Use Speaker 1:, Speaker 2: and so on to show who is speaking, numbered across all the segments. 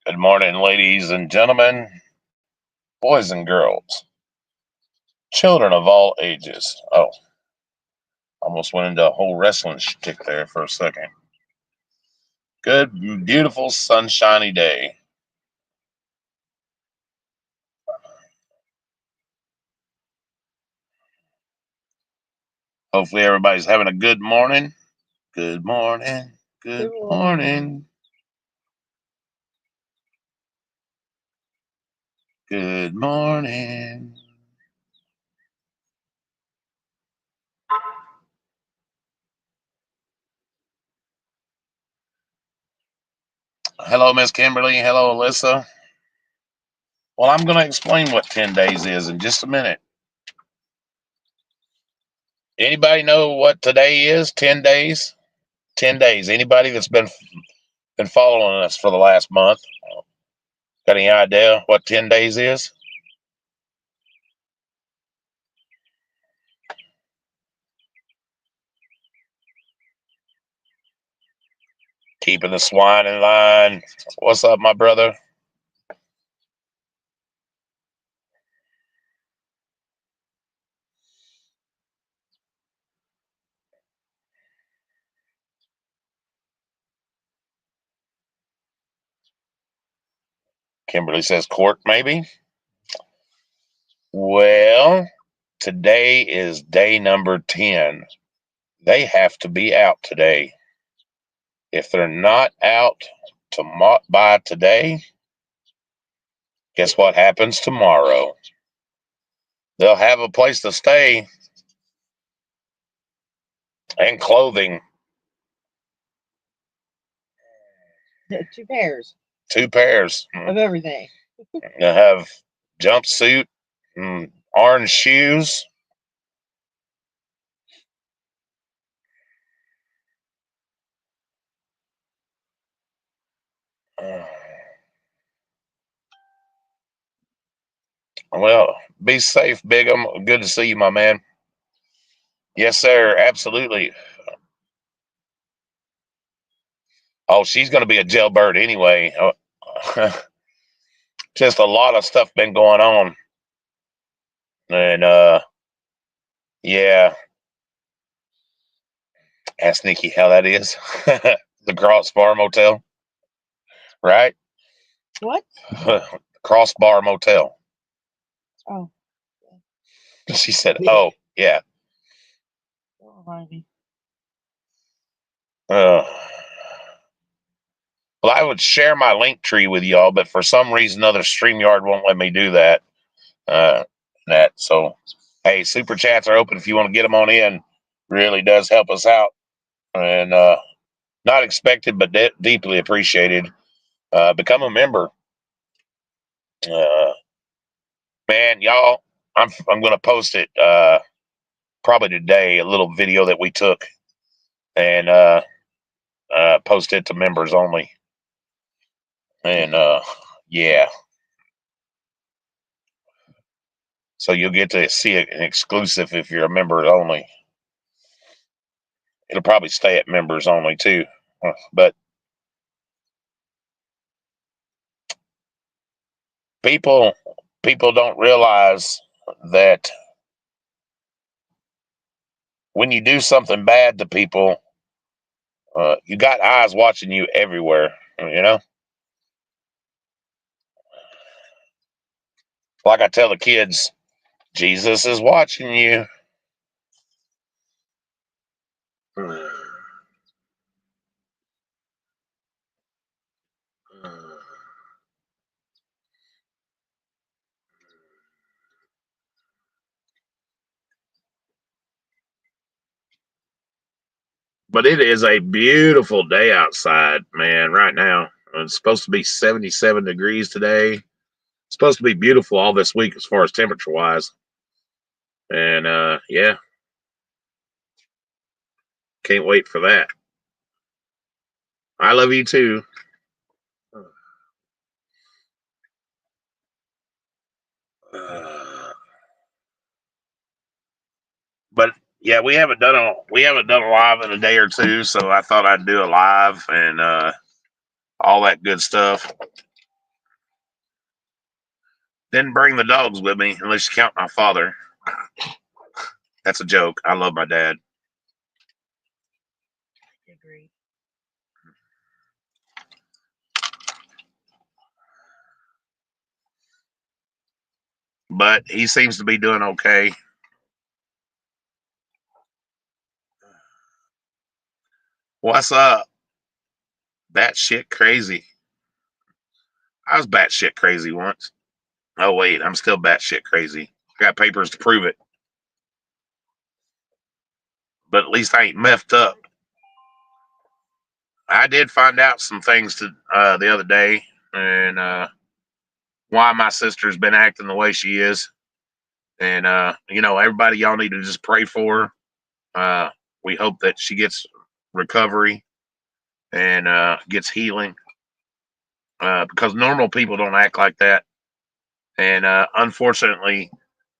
Speaker 1: Good morning, ladies and gentlemen, boys and girls, children of all ages. Oh, almost went into a whole wrestling shtick there for a second. Good, beautiful, sunshiny day. Hopefully, everybody's having a good morning. Good morning. Good morning. Good morning. Hello, Miss Kimberly. Hello, Alyssa. Well, I'm going to explain what 10 days is in just a minute. Anybody know what today is? 10 days? 10 days. Anybody that's been following us for the last month? Got any idea what 10 days is? Keeping the swine in line. What's up, my brother? Kimberly says court, maybe. Well, today is day number 10. They have to be out today. If they're not out by today, guess what happens tomorrow? They'll have a place to stay and clothing.
Speaker 2: Two pairs
Speaker 1: Two pairs.
Speaker 2: of everything.
Speaker 1: They'll have jumpsuit, orange shoes. Well, be safe, Bigum. Good to see you, my man. Yes, sir. Absolutely. Oh, she's going to be a jailbird anyway. Just a lot of stuff been going on. And, yeah. Ask Nikki how that is. The Crossbar Motel, right?
Speaker 2: What?
Speaker 1: Crossbar Motel.
Speaker 2: Oh.
Speaker 1: She said, oh, yeah.
Speaker 2: Don't remind me.
Speaker 1: Well, I would share my link tree with y'all, but for some reason, other StreamYard won't let me do that. So, hey, super chats are open if you want to get them on in. Really does help us out, and not expected, but deeply appreciated. Become a member, uh, man. Y'all, I'm going to post it probably today. A little video that we took, and post it to members only. And yeah, so you'll get to see an exclusive if you're a member only. It'll probably stay at members only too, but people people don't realize that when you do something bad to people, you got eyes watching you everywhere. You know, like I tell the kids, Jesus is watching you. But it is a beautiful day outside, man, right now. It's supposed to be 77 degrees today. It's supposed to be beautiful all this week as far as temperature wise. And yeah, can't wait for that. I love you too. But yeah, we haven't done a live in a day or two, so I thought I'd do a live and all that good stuff. Didn't bring the dogs with me unless you count my father. That's a joke. I love my dad.
Speaker 2: I agree.
Speaker 1: But he seems to be doing okay. What's up? Batshit crazy. I was batshit crazy once. Oh, wait, I'm still batshit crazy. I got papers to prove it. But at least I ain't messed up. I did find out some things the other day, and why my sister's been acting the way she is. And, everybody, y'all need to just pray for her. We hope that she gets recovery and gets healing because normal people don't act like that. And unfortunately,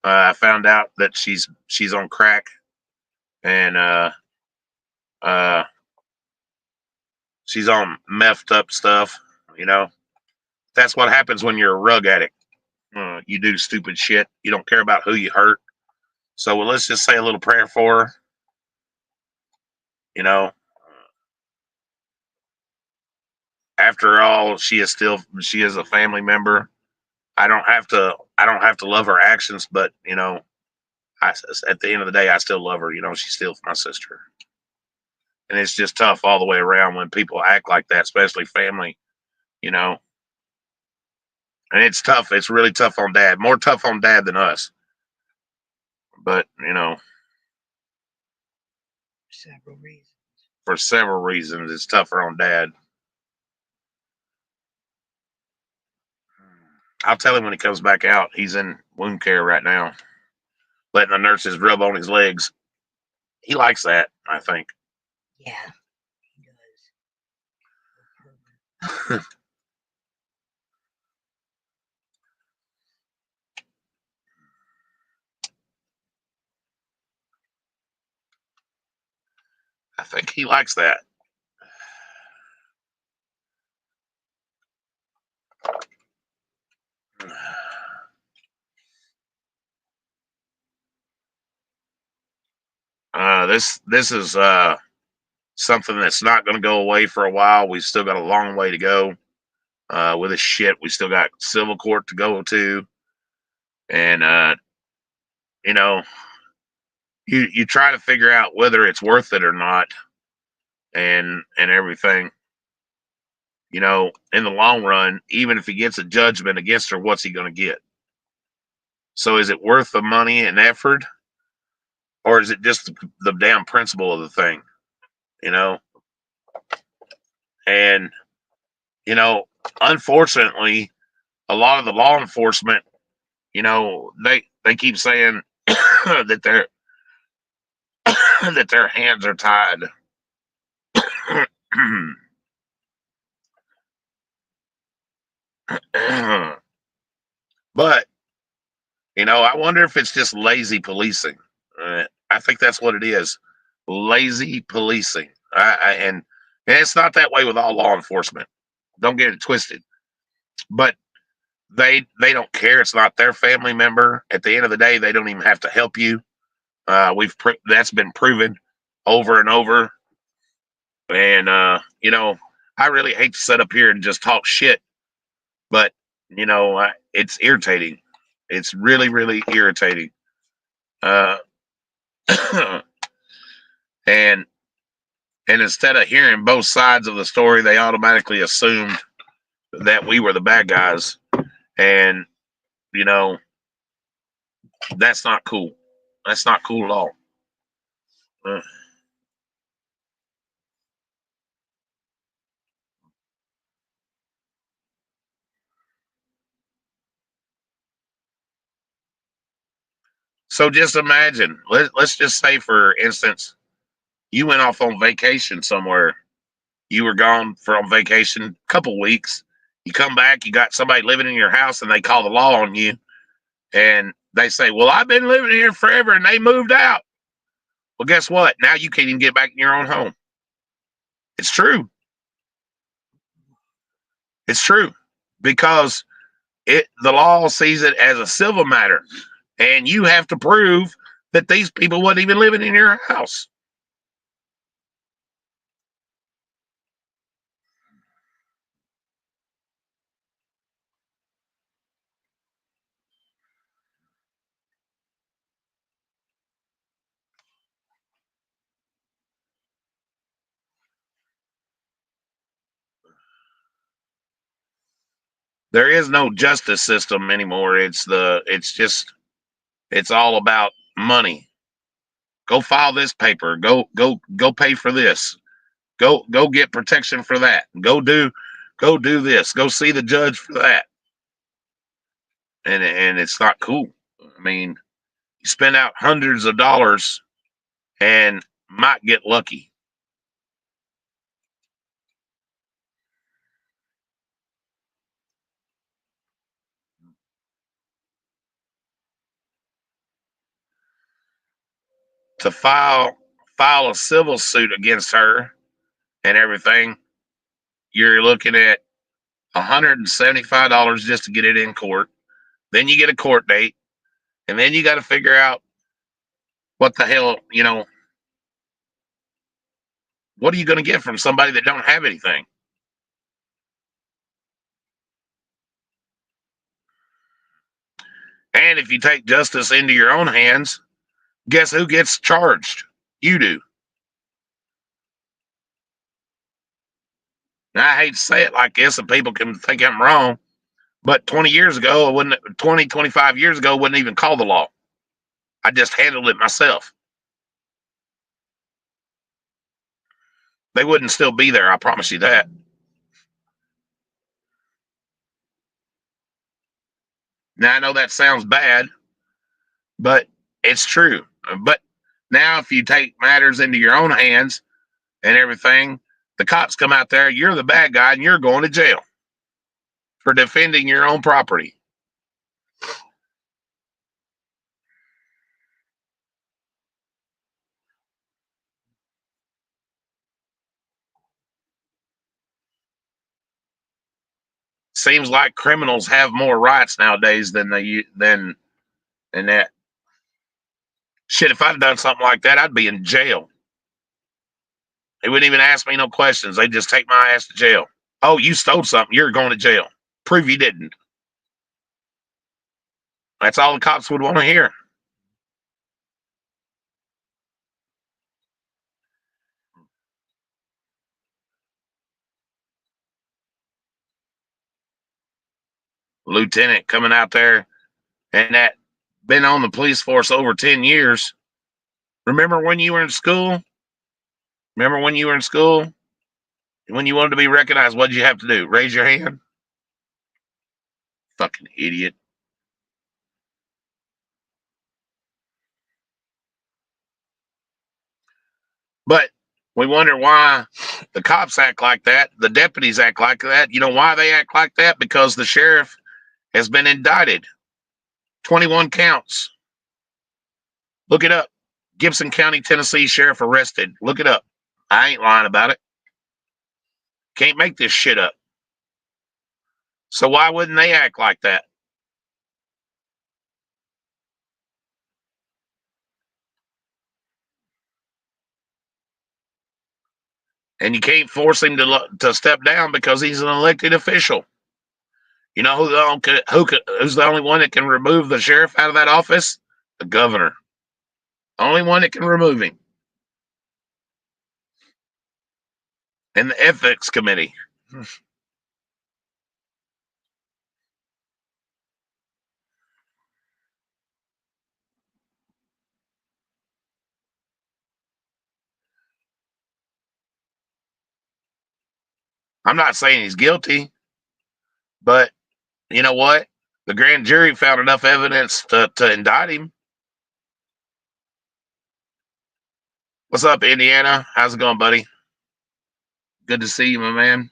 Speaker 1: I found out that she's on crack, and uh, she's on messed up stuff. That's what happens when you're a rug addict. You do stupid shit. You don't care about who you hurt. So let's just say a little prayer for her. You know, after all, she is a family member. I don't have to love her actions, but at the end of the day, I still love her. She's still my sister, and it's just tough all the way around when people act like that, especially family. You know, and it's tough. It's really tough on dad. More tough on dad than us. But
Speaker 2: Several reasons.
Speaker 1: for several reasons, it's tougher on dad. I'll tell him when he comes back out. He's in wound care right now, letting the nurses rub on his legs. He likes that, I think.
Speaker 2: Yeah, he does.
Speaker 1: I think he likes that. This is something that's not going to go away for a while. We've still got a long way to go with this shit. We still got civil court to go to, and you know, you try to figure out whether it's worth it or not, and everything. In the long run, even if he gets a judgment against her, what's he going to get? So is it worth the money and effort, or is it just the damn principle of the thing? You know, and you know, unfortunately, a lot of the law enforcement, they keep saying that that their hands are tied. But I wonder if it's just lazy policing. I think that's what it is, lazy policing. And it's not that way with all law enforcement. Don't get it twisted. But they don't care. It's not their family member. At the end of the day, they don't even have to help you. That's been proven over and over. And I really hate to sit up here and just talk shit, but it's irritating. It's really, really irritating. Uh, and instead of hearing both sides of the story, they automatically assumed that we were the bad guys, and that's not cool. That's not cool at all. So just imagine. Let's just say, for instance, you went off on vacation somewhere. You were gone from vacation a couple weeks. You come back, you got somebody living in your house, and they call the law on you, and they say, "Well, I've been living here forever," and they moved out. Well, guess what? Now you can't even get back in your own home. It's true. It's true, because The law sees it as a civil matter, and you have to prove that these people wasn't even living in your house. There is no justice system anymore. It's all about money. Go file this paper. Go pay for this. Go get protection for that. Go do this. Go see the judge for that. And it's not cool. I mean, you spend out hundreds of dollars and might get lucky. To file a civil suit against her and everything, you're looking at $175 just to get it in court. Then you get a court date, and then you got to figure out what the hell, what are you going to get from somebody that don't have anything? And if you take justice into your own hands, guess who gets charged? You do. Now, I hate to say it like this, and people can think I'm wrong, but 20 years ago, I wouldn't, 20, 25 years ago, I wouldn't even call the law. I just handled it myself. They wouldn't still be there, I promise you that. Now, I know that sounds bad, but it's true. But now, if you take matters into your own hands and everything, the cops come out there, you're the bad guy, and you're going to jail for defending your own property. Seems like criminals have more rights nowadays than that. Shit, if I'd done something like that, I'd be in jail. They wouldn't even ask me no questions. They'd just take my ass to jail. Oh, you stole something. You're going to jail. Prove you didn't. That's all the cops would want to hear. Lieutenant coming out there and that been on the police force over 10 years. Remember when you were in school? Remember when you were in school? When you wanted to be recognized, what did you have to do? Raise your hand? Fucking idiot. But we wonder why the cops act like that, the deputies act like that. You know why they act like that? Because the sheriff has been indicted. 21 counts. Look it up. Gibson County, Tennessee sheriff arrested. Look it up. I ain't lying about it. Can't make this shit up. So why wouldn't they act like that? And you can't force him to step down because he's an elected official. You know who's the only one that can remove the sheriff out of that office? The governor. Only one that can remove him. And the ethics committee. I'm not saying he's guilty, but you know what? The grand jury found enough evidence to indict him. What's up, Indiana? How's it going, buddy? Good to see you, my man.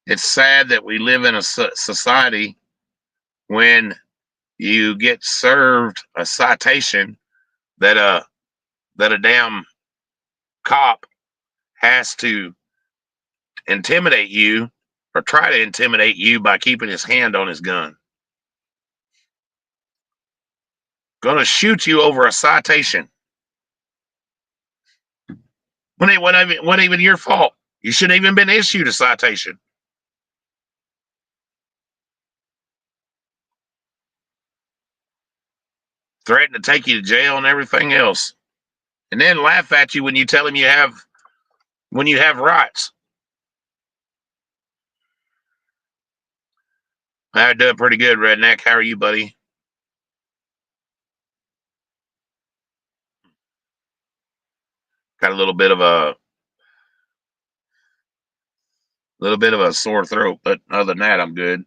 Speaker 1: It's sad that we live in a society when you get served a citation that a damn cop has to intimidate you or try to intimidate you by keeping his hand on his gun. Gonna shoot you over a citation when it wasn't even your fault. You shouldn't even been issued a citation. Threaten to take you to jail and everything else, and then laugh at you when you tell him you have rights. I'm doing pretty good, Redneck. How are you, buddy? Got a little bit of a sore throat, but other than that, I'm good.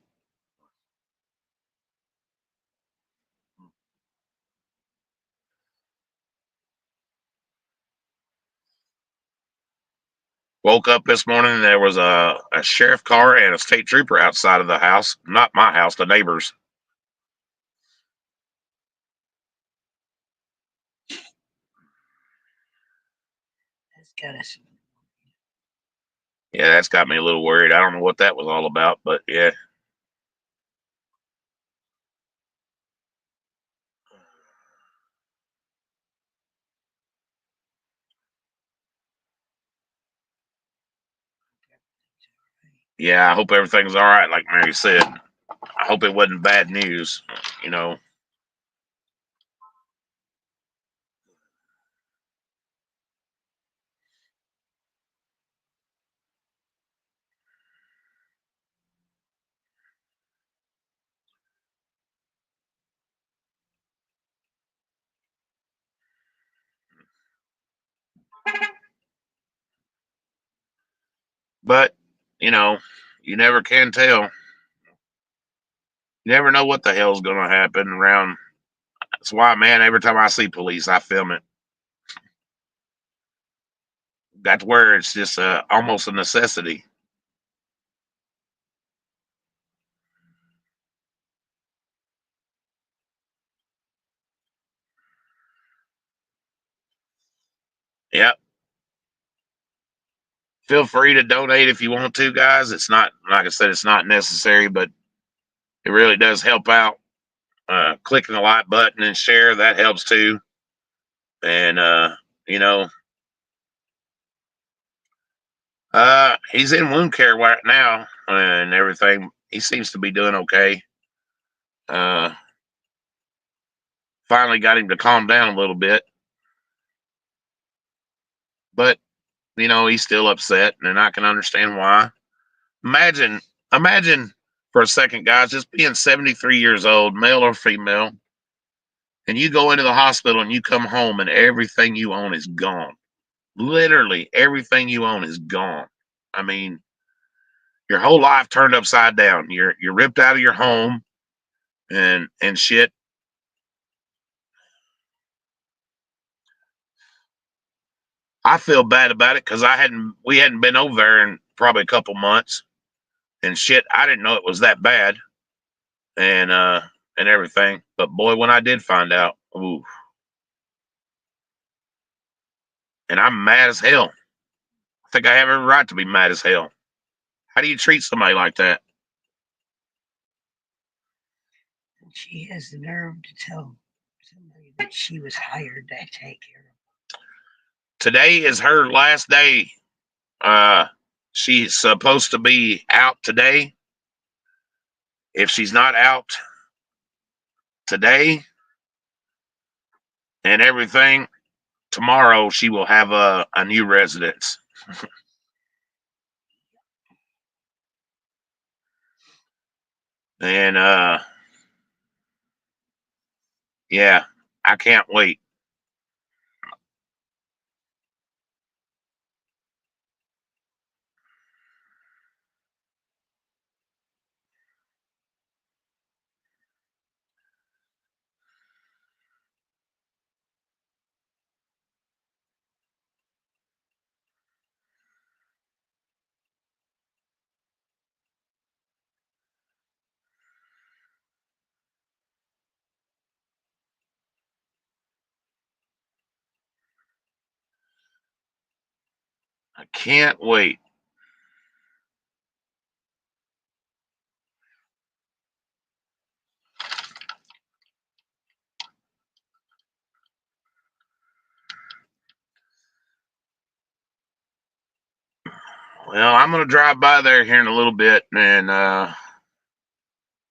Speaker 1: Woke up this morning and there was a sheriff car and a state trooper outside of the house. Not my house, the neighbor's.
Speaker 2: That's got us.
Speaker 1: Yeah, that's got me a little worried. I don't know what that was all about, but yeah. Yeah, I hope everything's all right, like Mary said. I hope it wasn't bad news, you know. But, you know, you never can tell. You never know what the hell's going to happen around. That's why, man, every time I see police, I film it. That's where it's just almost a necessity. Yep. Feel free to donate if you want to, guys. It's not, like I said, it's not necessary, but it really does help out. Clicking the like button and share, that helps too. And, you know, he's in wound care right now and everything. He seems to be doing okay. Uh, Finally got him to calm down a little bit, but you know he's still upset, and I can understand why. Imagine, imagine for a second, guys, just being 73 years old, male or female, and you go into the hospital and you come home and everything you own is gone. Literally, everything you own is gone. I mean, your whole life turned upside down. You're ripped out of your home and shit. I feel bad about it because we hadn't been over there in probably a couple months and shit. I didn't know it was that bad and and everything. But boy, when I did find out, ooh, and I'm mad as hell. I think I have every right to be mad as hell. How do you treat somebody like that?
Speaker 2: And she has the nerve to tell somebody that she was hired to take care of.
Speaker 1: Today is her last day. She's supposed to be out today. If she's not out today and everything, tomorrow she will have a new residence. And yeah, I can't wait. I can't wait. Well, I'm going to drive by there here in a little bit and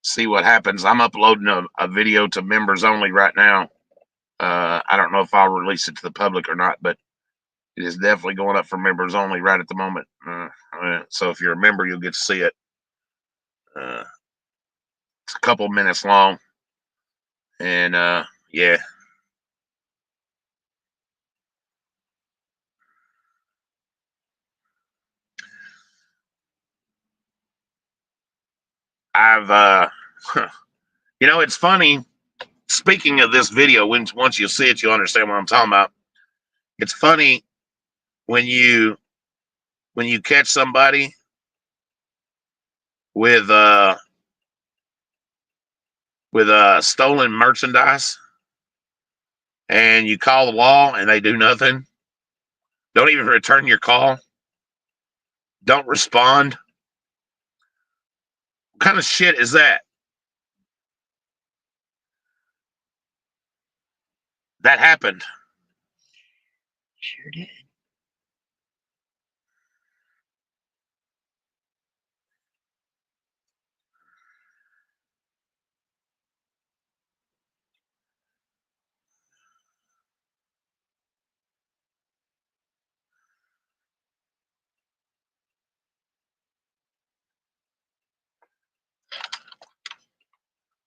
Speaker 1: see what happens. I'm uploading a video to members only right now. I don't know if I'll release it to the public or not, but it is definitely going up for members only right at the moment. So if you're a member, you'll get to see it. It's a couple minutes long. And yeah. I've it's funny. Speaking of this video, once you see it, you'll understand what I'm talking about. It's funny when you catch somebody with stolen merchandise and you call the law and they do nothing. Don't even return your call. Don't respond. What kind of shit is that? That happened.
Speaker 2: Sure did.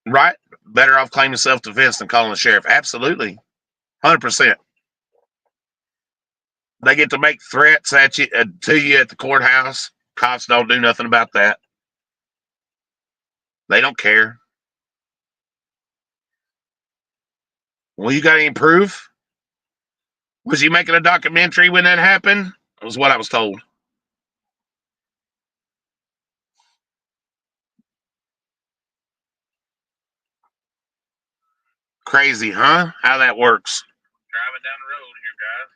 Speaker 1: Right? Better off claiming self-defense than calling the sheriff. Absolutely. 100%. They get to make threats at you to you at the courthouse. Cops don't do nothing about that. They don't care. Well, you got any proof? Was he making a documentary when that happened? That was what I was told. Crazy, huh? How that works. Driving down the road here, guys.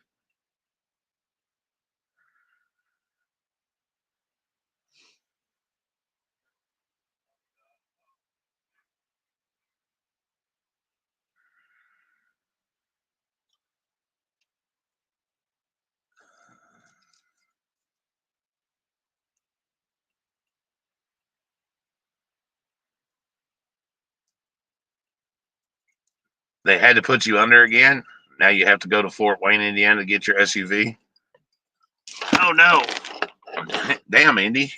Speaker 1: They had to put you under again. Now you have to go to Fort Wayne, Indiana to get your SUV. Oh no. Damn, Indy.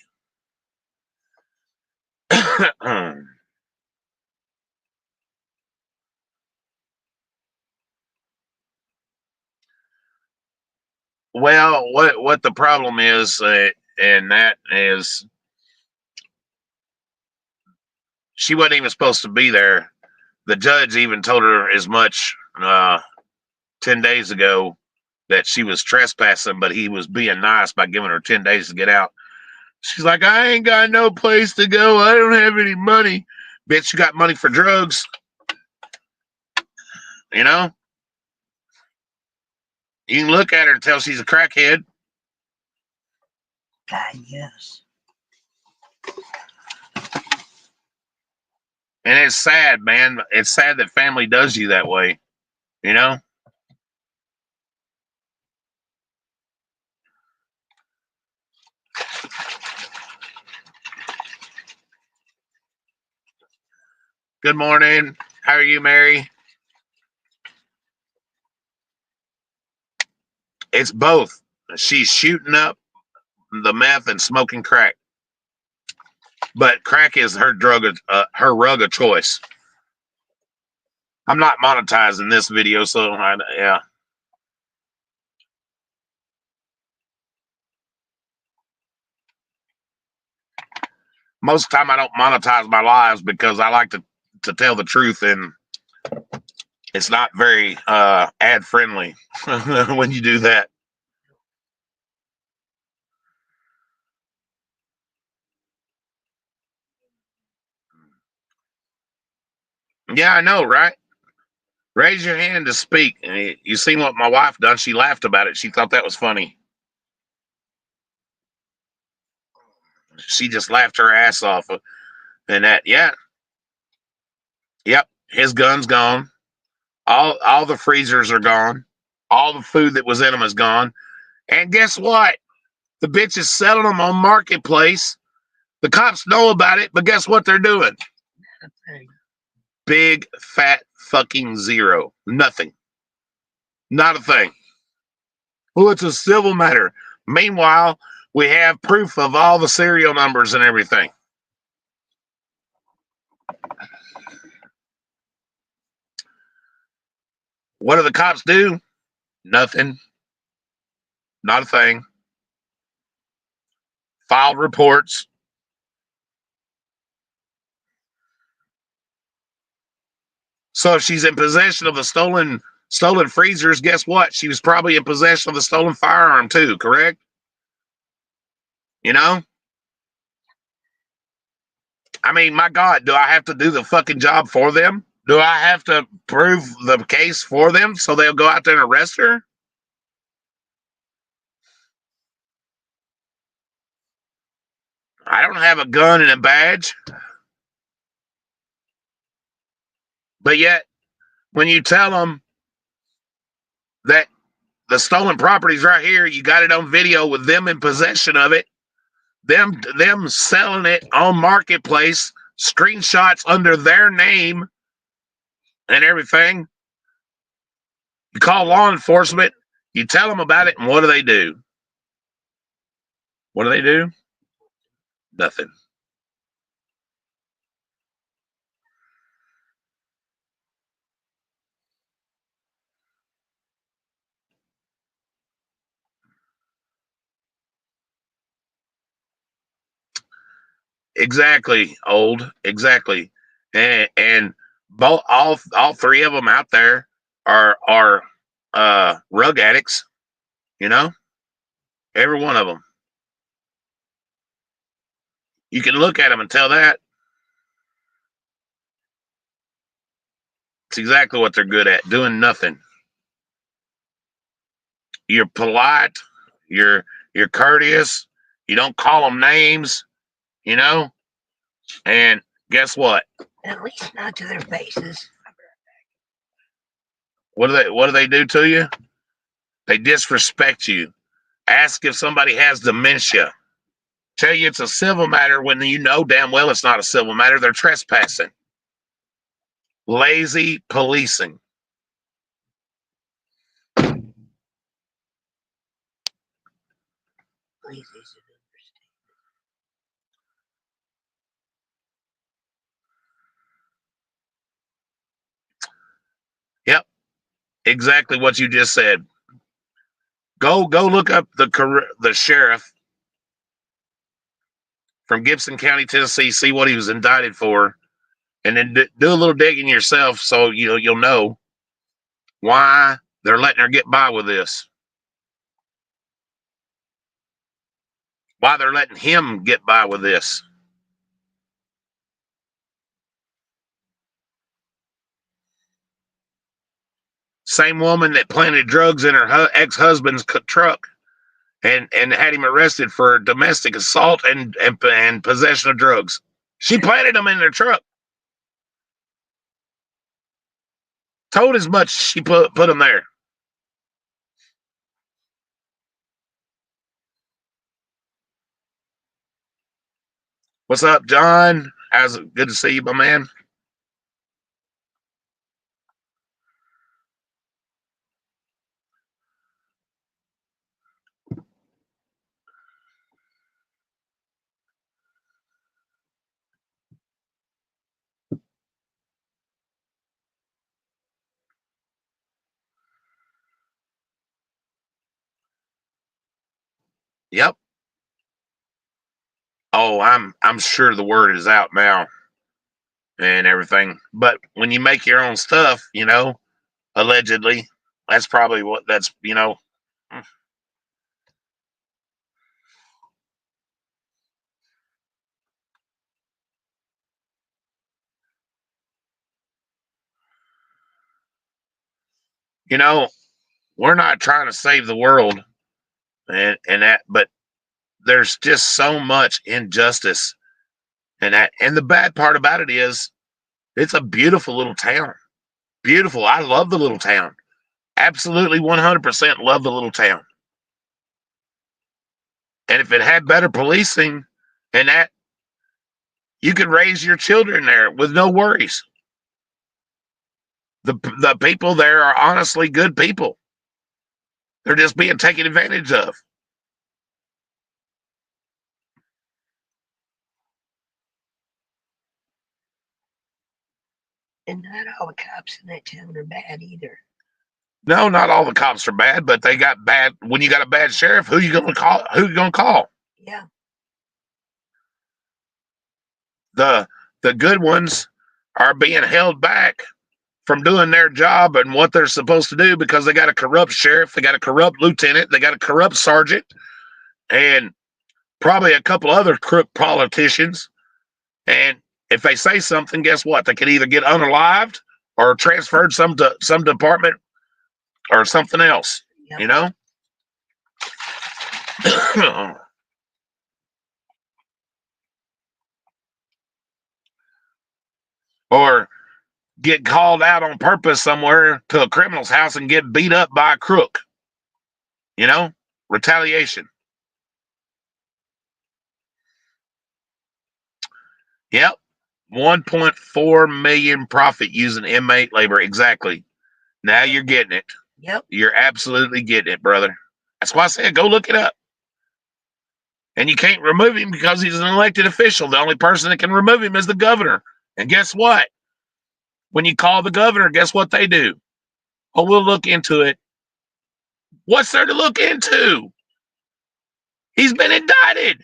Speaker 1: Well, what the problem is, and that is, she wasn't even supposed to be there. The judge even told her as much 10 days ago that she was trespassing, but he was being nice by giving her 10 days to get out. She's like, I ain't got no place to go. I don't have any money. Bitch, you got money for drugs. You know? You can look at her and tell she's a crackhead.
Speaker 2: Yes.
Speaker 1: And it's sad, man. It's sad that family does you that way. You know? Good morning. How are you, Mary? It's both. She's shooting up the meth and smoking crack. But crack is her her rug of choice. I'm not monetizing this video, so yeah. Most of the time I don't monetize my lives because I like to tell the truth, and it's not very ad friendly when you do that. Yeah, I know, right? Raise your hand to speak. You seen what my wife done? She laughed about it. She thought that was funny. She just laughed her ass off. And that, yeah, yep, his gun's gone. All the freezers are gone. All the food that was in them is gone. And guess what? The bitch is selling them on Marketplace. The cops know about it, but guess what they're doing?
Speaker 2: Nothing.
Speaker 1: Big fat fucking zero. Nothing. Not a thing. Well, it's a civil matter. Meanwhile, we have proof of all the serial numbers and everything. What do the cops do? Nothing. Not a thing. Filed reports. So if she's in possession of the stolen freezers, guess what? She was probably in possession of the stolen firearm too, correct? You know? I mean, my God, do I have to do the fucking job for them? Do I have to prove the case for them so they'll go out there and arrest her? I don't have a gun and a badge. But yet, when you tell them that the stolen property's right here, you got it on video with them in possession of it, them selling it on Marketplace, screenshots under their name and everything. You call law enforcement, you tell them about it, and what do? What do? Nothing. Exactly, old. Exactly. And both all three of them out there are rug addicts, you know? Every one of them. You can look at them and tell that. It's exactly what they're good at, doing nothing. You're polite, you're courteous, you don't call them names, you know? And guess what?
Speaker 2: At least not to their faces.
Speaker 1: What do they do to you? They disrespect you. Ask if somebody has dementia. Tell you it's a civil matter when you know damn well it's not a civil matter. They're trespassing. Lazy policing. Yep, exactly what you just said. Go look up the sheriff from Gibson County, Tennessee. See what he was indicted for, and then do a little digging yourself so you'll know why they're letting her get by with this. Why they're letting him get by with this. Same woman that planted drugs in her ex-husband's truck and had him arrested for domestic assault and possession of drugs. She planted them in their truck. Told as much she put them there. What's up, John? How's it? Good to see you, my man. Yep. Oh, I'm sure the word is out now and everything. But when you make your own stuff, allegedly, that's probably what that's. You know, we're not trying to save the world and that, but there's just so much injustice. And the bad part about it is it's a beautiful little town. Beautiful. I love the little town. Absolutely 100% love the little town. And if it had better policing and that, you could raise your children there with no worries. The people there are honestly good people. They're just being taken advantage of.
Speaker 2: And not all the cops in that town are bad either.
Speaker 1: No, not all the cops are bad, but they got bad. When you got a bad sheriff, who you gonna call? Who you gonna call?
Speaker 2: Yeah.
Speaker 1: The good ones are being held back from doing their job and what they're supposed to do because they got a corrupt sheriff, they got a corrupt lieutenant, they got a corrupt sergeant, and probably a couple other crook politicians. And if they say something, guess what? They could either get unalived or transferred some to some department or something else.
Speaker 2: Yep.
Speaker 1: You know. Or get called out on purpose somewhere to a criminal's house and get beat up by a crook. You know, retaliation. Yep. 1.4 million profit using inmate labor. Exactly. Now you're getting it.
Speaker 2: Yep.
Speaker 1: You're absolutely getting it, brother. That's why I said go look it up. And you can't remove him because he's an elected official. The only person that can remove him is the governor. And guess what? When you call the governor, guess what they do? Oh, we'll look into it. What's there to look into? He's been indicted.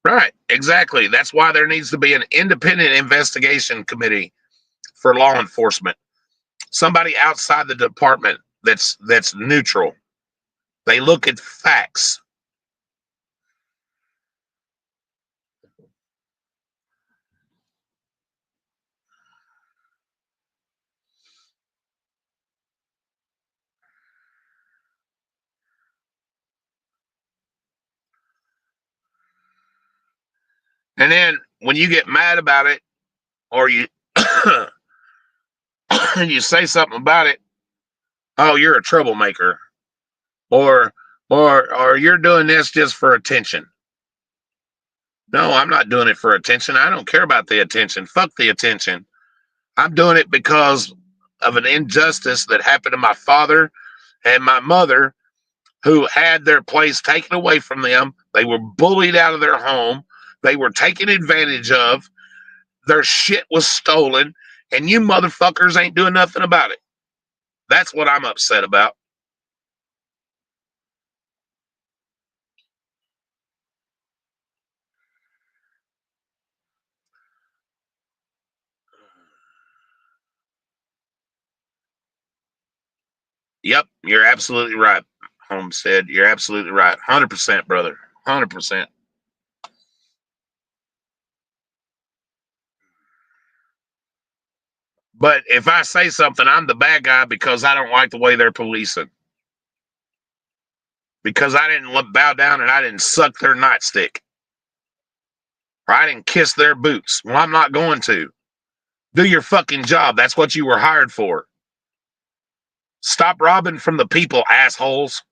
Speaker 1: Right, exactly. That's why there needs to be an independent investigation committee for law enforcement. Somebody outside the department that's neutral. They look at facts. And then when you get mad about it or you you say something about it, oh, you're a troublemaker. Or or you're doing this just for attention. No, I'm not doing it for attention. I don't care about the attention. Fuck the attention. I'm doing it because of an injustice that happened to my father and my mother who had their place taken away from them. They were bullied out of their home. They were taken advantage of. Their shit was stolen, and you motherfuckers ain't doing nothing about it. That's what I'm upset about. Yep, you're absolutely right, Homestead. You're absolutely right. 100%, brother. 100%. But if I say something, I'm the bad guy because I don't like the way they're policing. Because I didn't bow down and I didn't suck their nightstick. Or I didn't kiss their boots. Well, I'm not going to. Do your fucking job. That's what you were hired for. Stop robbing from the people, assholes.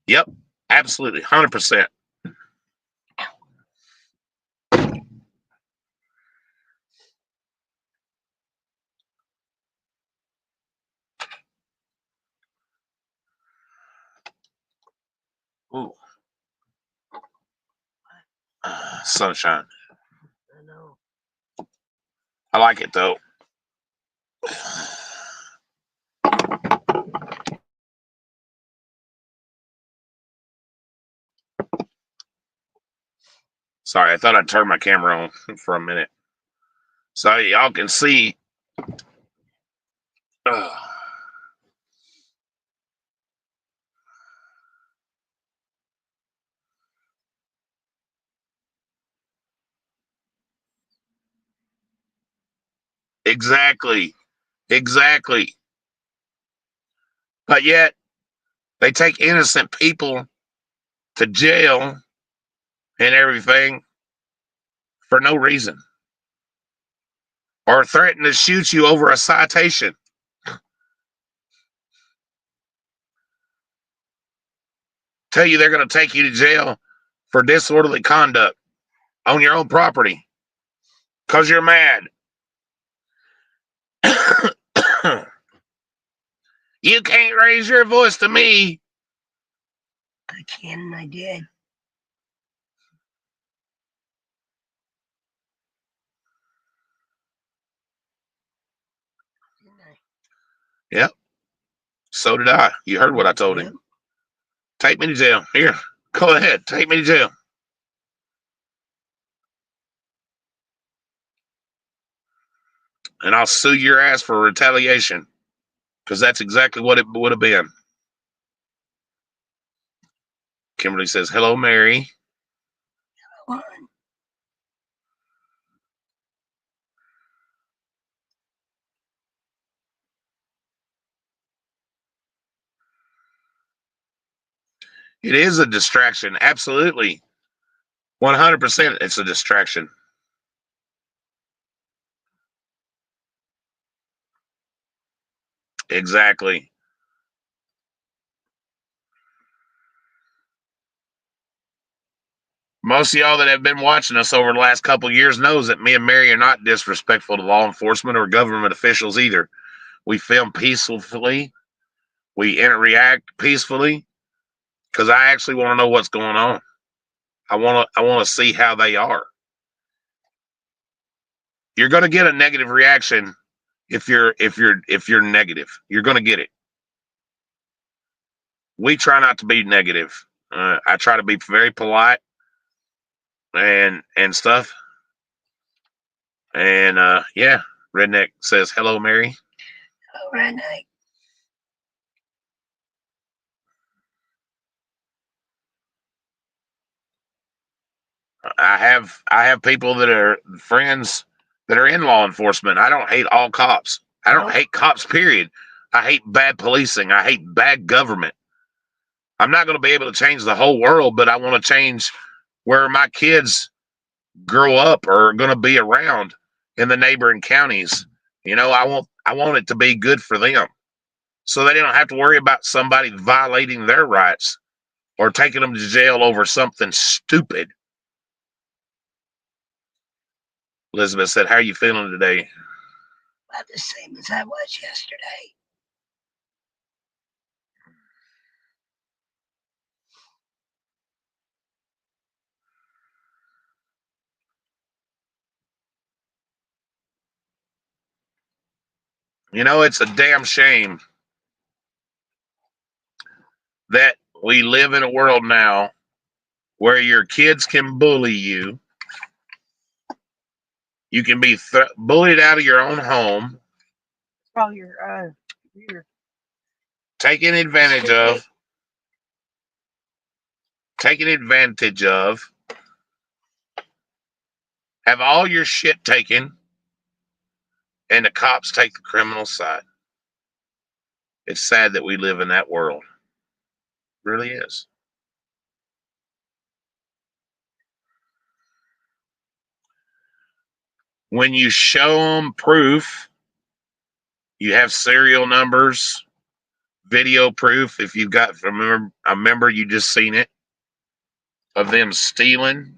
Speaker 1: Yep, absolutely. 100%. Ooh. sunshine.
Speaker 2: I know.
Speaker 1: I like it though. Sorry, I thought I'd turn my camera on for a minute so y'all can see. Exactly. But yet, they take innocent people to jail and everything for no reason. Or threaten to shoot you over a citation. Tell you they're going to take you to jail for disorderly conduct on your own property because you're mad. You can't raise your voice to me.
Speaker 2: I can and I did. Didn't I?
Speaker 1: Yep. So did I. You heard what I told him. Take me to jail. Here, go ahead. Take me to jail. And I'll sue your ass for retaliation because that's exactly what it would have been. Kimberly says, hello, Mary.
Speaker 2: Come on.
Speaker 1: It is a distraction. Absolutely. 100% it's a distraction. Exactly. Most of y'all that have been watching us over the last couple of years knows that me and Mary are not disrespectful to law enforcement or government officials either. We film peacefully. We interact peacefully because I actually want to know what's going on. I want to see how they are. You're going to get a negative reaction if you're negative. You're going to get it. We try not to be negative. I try to be very polite and stuff. And yeah, Redneck says hello, Mary.
Speaker 2: Hello, Redneck.
Speaker 1: I have people that are friends that are in law enforcement. I don't hate all cops. I don't hate cops, period. I hate bad policing. I hate bad government. I'm not going to be able to change the whole world, but I want to change where my kids grow up or are going to be around in the neighboring counties. You know, I want it to be good for them so they don't have to worry about somebody violating their rights or taking them to jail over something stupid. Elizabeth said, how are you feeling today?
Speaker 2: About the same as I was yesterday.
Speaker 1: You know, it's a damn shame that we live in a world now where your kids can bully you. You can be bullied out of your own home.
Speaker 2: Oh, you're
Speaker 1: taken advantage of. Taken advantage of. Have all your shit taken. And the cops take the criminal side. It's sad that we live in that world. It really is. When you show them proof, you have serial numbers, video proof. If you've got, remember you just seen it, of them stealing.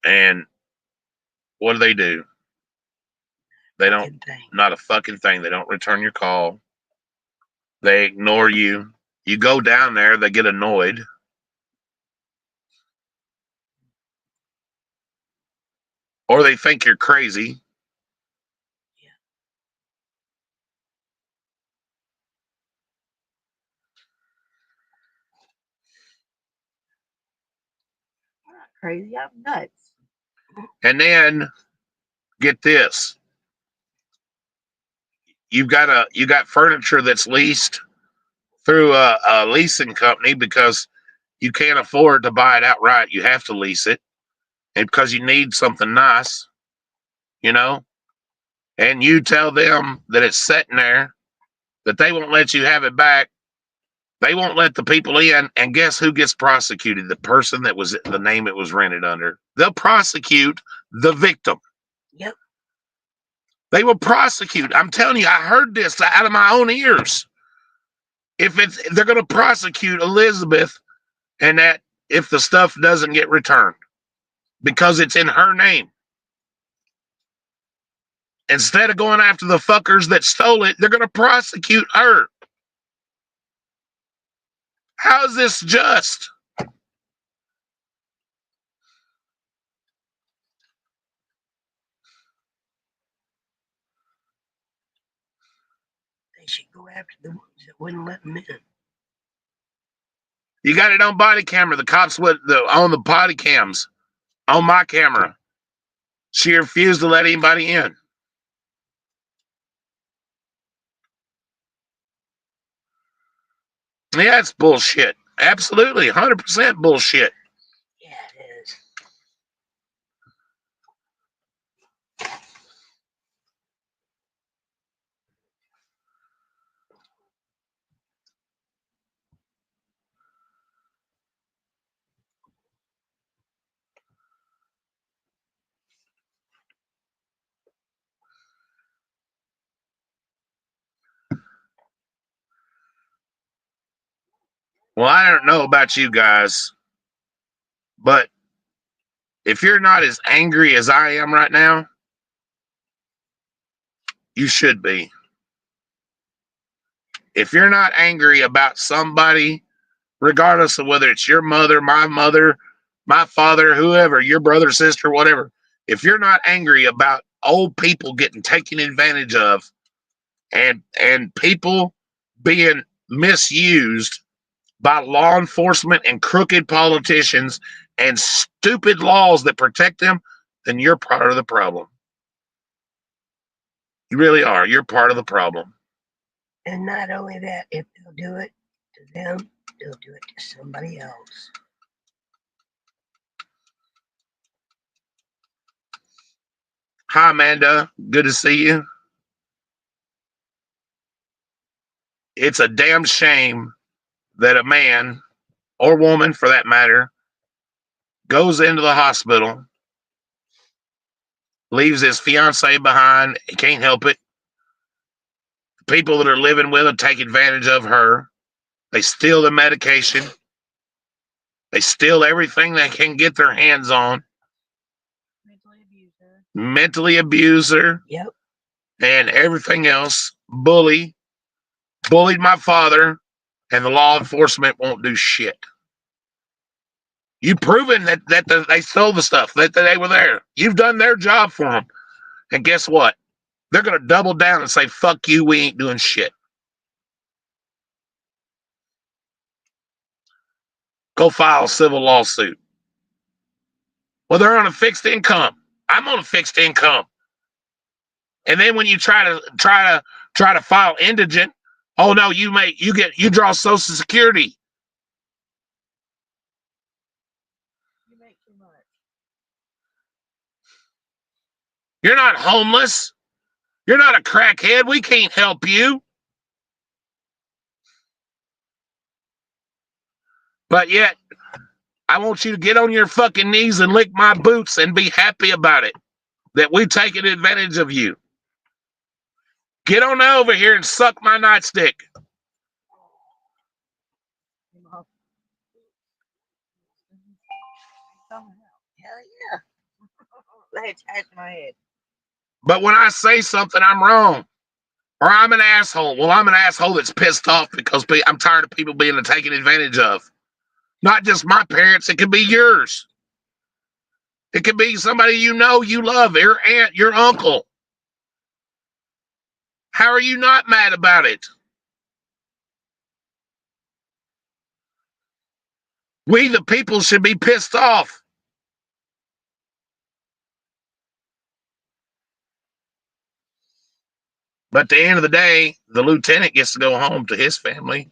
Speaker 1: And what do? They don't, not a fucking thing. They don't return your call. They ignore you. You go down there, they get annoyed. or they think you're crazy.
Speaker 2: I'm not crazy. I'm nuts.
Speaker 1: And then get this. You got furniture that's leased through a leasing company because you can't afford to buy it outright. You have to lease it, and because you need something nice, you know. And you tell them that it's sitting there, that they won't let you have it back. They won't let the people in, and guess who gets prosecuted? The person that was the name it was rented under. They'll prosecute the victim.
Speaker 2: Yep.
Speaker 1: They will prosecute. I'm telling you, I heard this out of my own ears. They're going to prosecute Elizabeth, and that if the stuff doesn't get returned because it's in her name. Instead of going after the fuckers that stole it, they're going to prosecute her. How is this just?
Speaker 2: They should go after the ones that wouldn't let them in.
Speaker 1: You got it on body camera. The cops on the body cams on my camera. She refused to let anybody in. Yeah, it's bullshit. Absolutely, 100% bullshit.
Speaker 2: Yeah, it is.
Speaker 1: Well, I don't know about you guys, but if you're not as angry as I am right now, you should be. If you're not angry about somebody, regardless of whether it's your mother, my father, whoever, your brother, sister, whatever, if you're not angry about old people getting taken advantage of and people being misused by law enforcement and crooked politicians and stupid laws that protect them, then you're part of the problem. You really are. You're part of the problem.
Speaker 2: And not only that, if they'll do it to them, they'll do it to somebody else.
Speaker 1: Hi, Amanda. Good to see you. It's a damn shame that a man, or woman for that matter, goes into the hospital, leaves his fiance behind, can't help it. People that are living with her take advantage of her. They steal the medication. They steal everything they can get their hands on. Mentally abuse her.
Speaker 2: Yep.
Speaker 1: And everything else. Bullied my father, and the law enforcement won't do shit. You've proven that they stole the stuff, that they were there. You've done their job for them. And guess what? They're going to double down and say, fuck you, we ain't doing shit. Go file a civil lawsuit. Well, they're on a fixed income. I'm on a fixed income. And then when you try to file indigent, oh no, you draw Social Security.
Speaker 2: You make too much.
Speaker 1: You're not homeless. You're not a crackhead. We can't help you. But yet, I want you to get on your fucking knees and lick my boots and be happy about it, that we've taken advantage of you. Get on over here and suck my nightstick.
Speaker 2: Hell yeah. Let's touch my head.
Speaker 1: But when I say something, I'm wrong. Or I'm an asshole. Well, I'm an asshole that's pissed off because I'm tired of people being taken advantage of. Not just my parents, it could be yours. It could be somebody you know, you love, your aunt, your uncle. How are you not mad about it? We, the people, should be pissed off. But at the end of the day, the lieutenant gets to go home to his family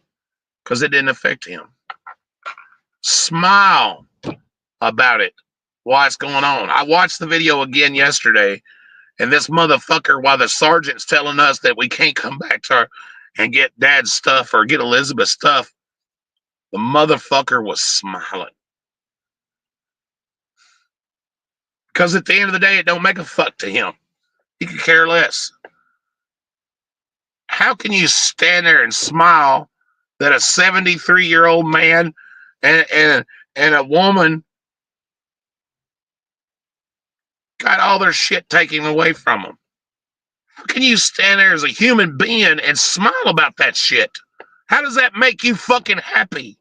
Speaker 1: because it didn't affect him. Smile about it while it's going on. I watched the video again yesterday, and this motherfucker, while the sergeant's telling us that we can't come back to her and get dad's stuff or get Elizabeth's stuff, the motherfucker was smiling. Because at the end of the day, it don't make a fuck to him. He could care less. How can you stand there and smile that a 73-year-old man and a woman got all their shit taken away from them? How can you stand there as a human being and smile about that shit? How does that make you fucking happy?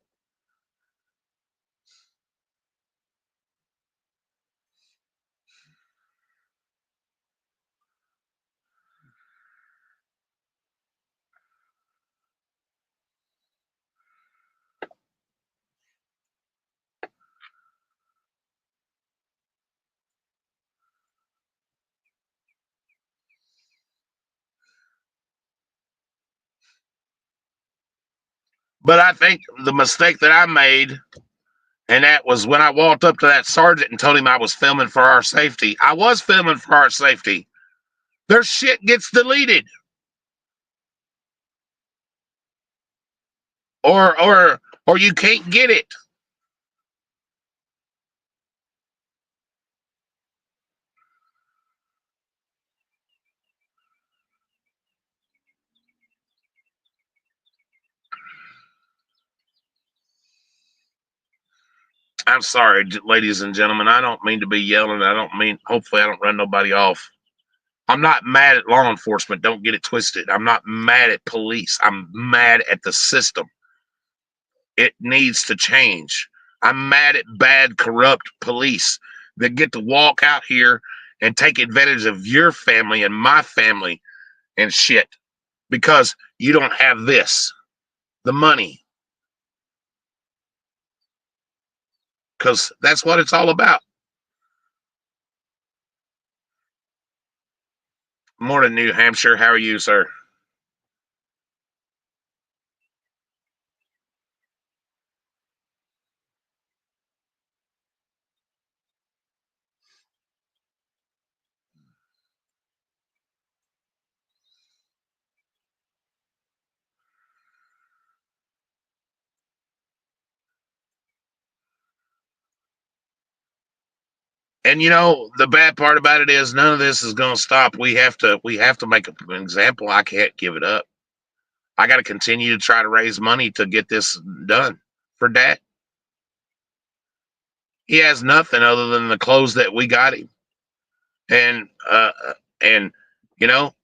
Speaker 1: But I think the mistake that I made, and that was when I walked up to that sergeant and told him I was filming for our safety. I was filming for our safety. Their shit gets deleted. Or you can't get it. I'm sorry, ladies and gentlemen. I don't mean to be yelling. Hopefully I don't run nobody off. I'm not mad at law enforcement. Don't get it twisted. I'm not mad at police. I'm mad at the system. It needs to change. I'm mad at bad, corrupt police that get to walk out here and take advantage of your family and my family and shit because you don't have this, the money. Because that's what it's all about. Morning, New Hampshire. How are you, sir? And you know, the bad part about it is none of this is going to stop. We have to make an example. I can't give it up. I got to continue to try to raise money to get this done for Dad. He has nothing other than the clothes that we got him, and and you know,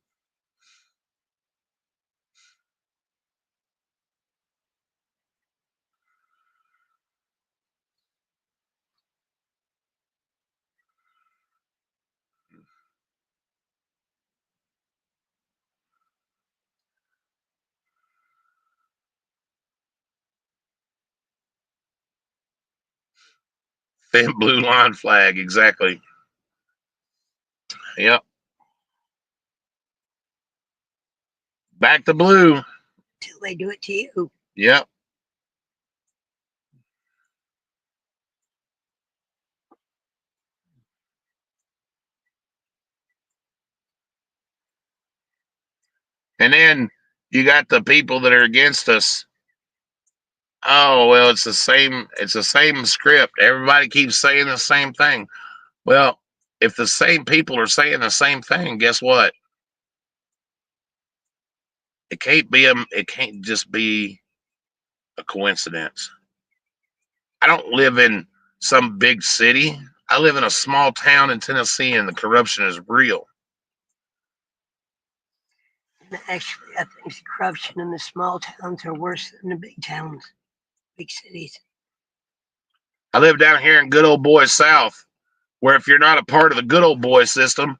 Speaker 1: thin blue line flag, exactly. Yep, back to blue.
Speaker 2: Till they do it to you.
Speaker 1: Yep. And then you got the people that are against us. Oh well, it's the same. It's the same script. Everybody keeps saying the same thing. Well, if the same people are saying the same thing, guess what? It can't be it can't just be a coincidence. I don't live in some big city. I live in a small town in Tennessee, and the corruption is real.
Speaker 2: And actually, I think the corruption in the small towns are worse than the big towns, big cities.
Speaker 1: I live down here in good old boy South, where if you're not a part of the good old boy system,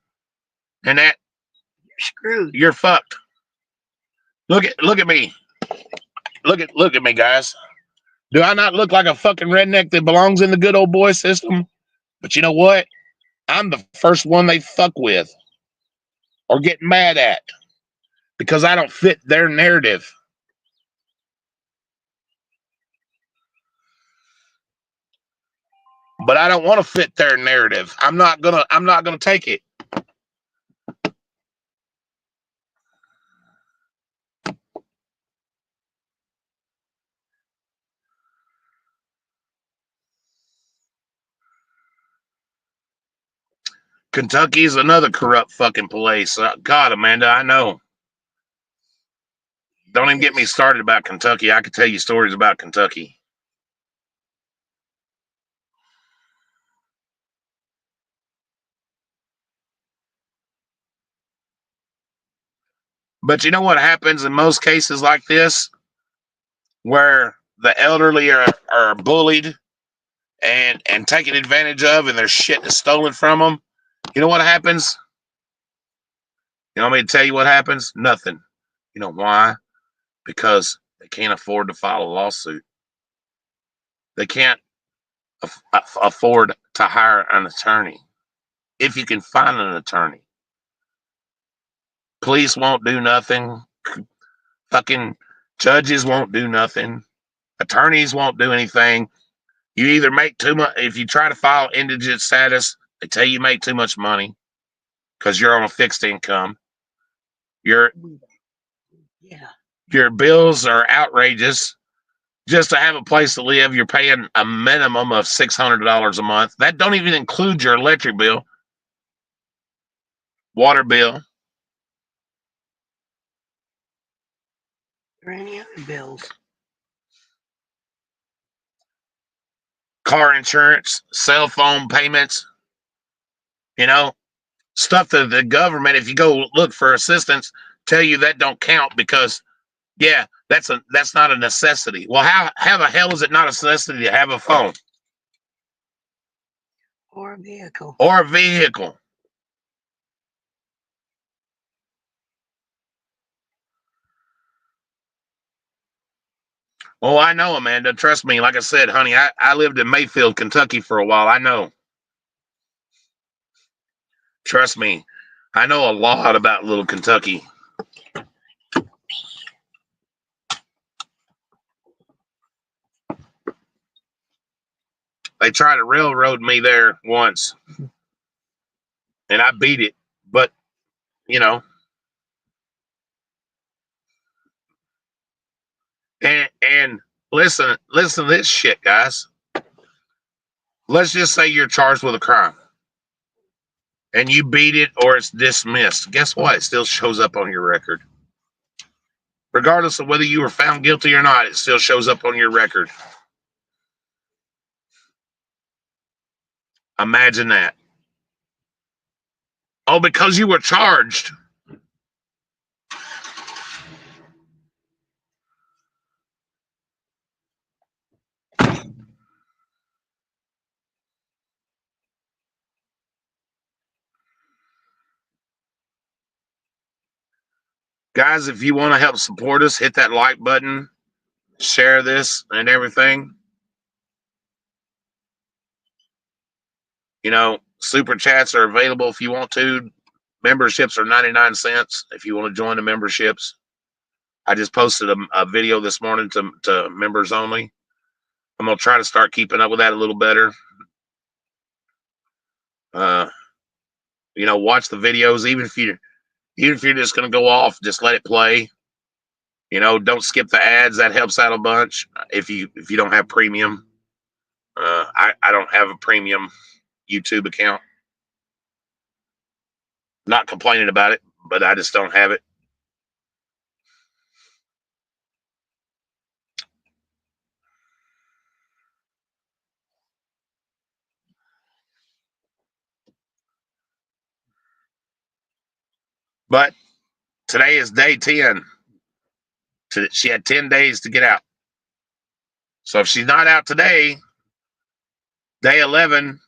Speaker 1: and that
Speaker 2: You're screwed.
Speaker 1: you're fucked. Look at me. Look at me, guys. Do I not look like a fucking redneck that belongs in the good old boy system? But you know what? I'm the first one they fuck with or get mad at because I don't fit their narrative. But I don't want to fit their narrative. I'm not gonna take it. Kentucky's another corrupt fucking place. God, Amanda, I know. Don't even get me started about Kentucky. I could tell you stories about Kentucky. But you know what happens in most cases like this, where the elderly are bullied and taken advantage of, and their shit is stolen from them. You know what happens? You want me to tell you what happens? Nothing. You know why? Because they can't afford to file a lawsuit. They can't afford to hire an attorney. If you can find an attorney, police won't do nothing. Fucking judges won't do nothing. Attorneys won't do anything. You either make too much. If you try to file indigent status, they tell you make too much money because you're on a fixed income. Your bills are outrageous. Just to have a place to live, you're paying a minimum of $600 a month. That don't even include your electric bill, water bill,
Speaker 2: or any other bills.
Speaker 1: car insurance, cell phone payments, you know, stuff that the government, if you go look for assistance, tell you that don't count because, yeah, that's not a necessity. Well, how the hell is it not a necessity to have a phone?
Speaker 2: Or a vehicle.
Speaker 1: Or a vehicle. Oh, I know, Amanda. Trust me. Like I said, honey, I lived in Mayfield, Kentucky for a while. I know. Trust me. I know a lot about little Kentucky. They tried to railroad me there once, and I beat it. But, you know, and listen to this shit, guys. Let's just say you're charged with a crime and you beat it or it's dismissed. Guess what? It still shows up on your record. Regardless of whether you were found guilty or not, it still shows up on your record. Imagine that. Oh, because you were charged. Guys, if you want to help support us, hit that like button, share this and everything. You know, super chats are available if you want to. Memberships are 99 cents if you want to join the memberships. I just posted a video this morning to members only. I'm going to try to start keeping up with that a little better. You know, watch the videos, even if you're just going to go off, just let it play. You know, don't skip the ads. That helps out a bunch. If you don't have premium, I don't have a premium YouTube account. Not complaining about it, but I just don't have it. But today is day 10. She had 10 days to get out. So if she's not out today, day 11,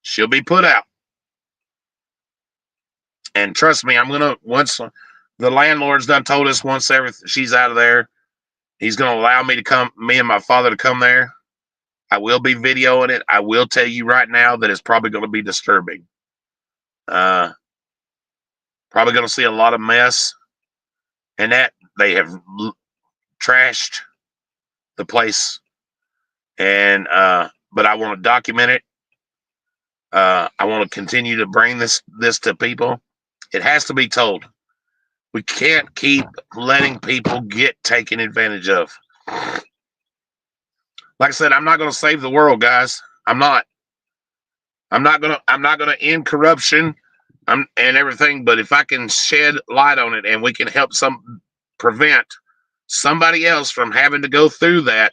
Speaker 1: She'll be put out. And trust me, once the landlord's done told us once she's out of there, he's gonna allow me and my father to come there. I will be videoing it. I will tell you right now that it's probably gonna be disturbing. Probably gonna see a lot of mess. And that they have trashed the place. And but I want to document it. I want to continue to bring this to people. It has to be told. We can't keep letting people get taken advantage of. Like I said, I'm not going to save the world, guys. I'm not going to end corruption and everything. But if I can shed light on it and we can help prevent somebody else from having to go through that,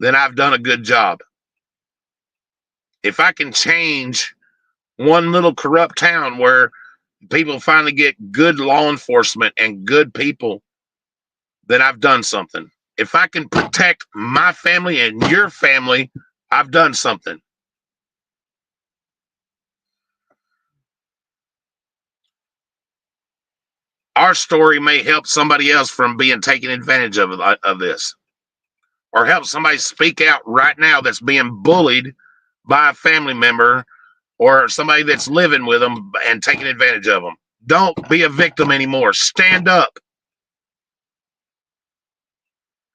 Speaker 1: then I've done a good job. If I can change one little corrupt town where people finally get good law enforcement and good people, then I've done something. If I can protect my family and your family, I've done something. Our story may help somebody else from being taken advantage of this, or help somebody speak out right now that's being bullied by a family member or somebody that's living with them and taking advantage of them. Don't be a victim anymore. Stand up.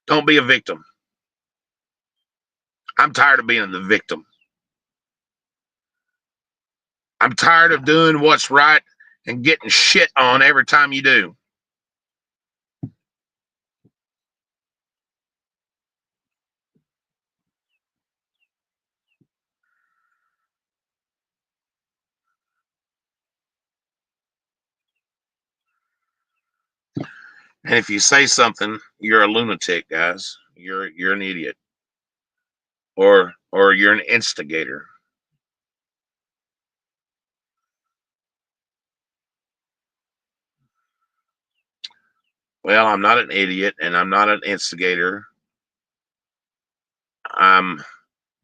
Speaker 1: Don't be a victim. I'm tired of being the victim. I'm tired of doing what's right and getting shit on every time you do. And if you say something, you're a lunatic, guys. You're an idiot. Or you're an instigator. Well, I'm not an idiot and I'm not an instigator. I'm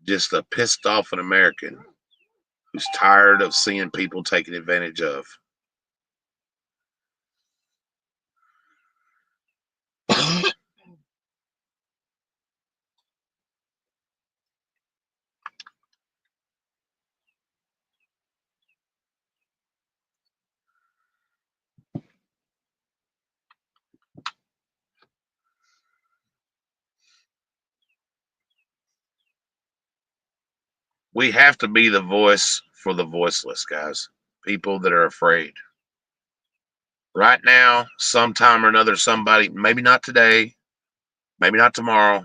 Speaker 1: just a pissed off American who's tired of seeing people taken advantage of. We have to be the voice for the voiceless, guys. People that are afraid. Right now, sometime or another, somebody, maybe not today, maybe not tomorrow,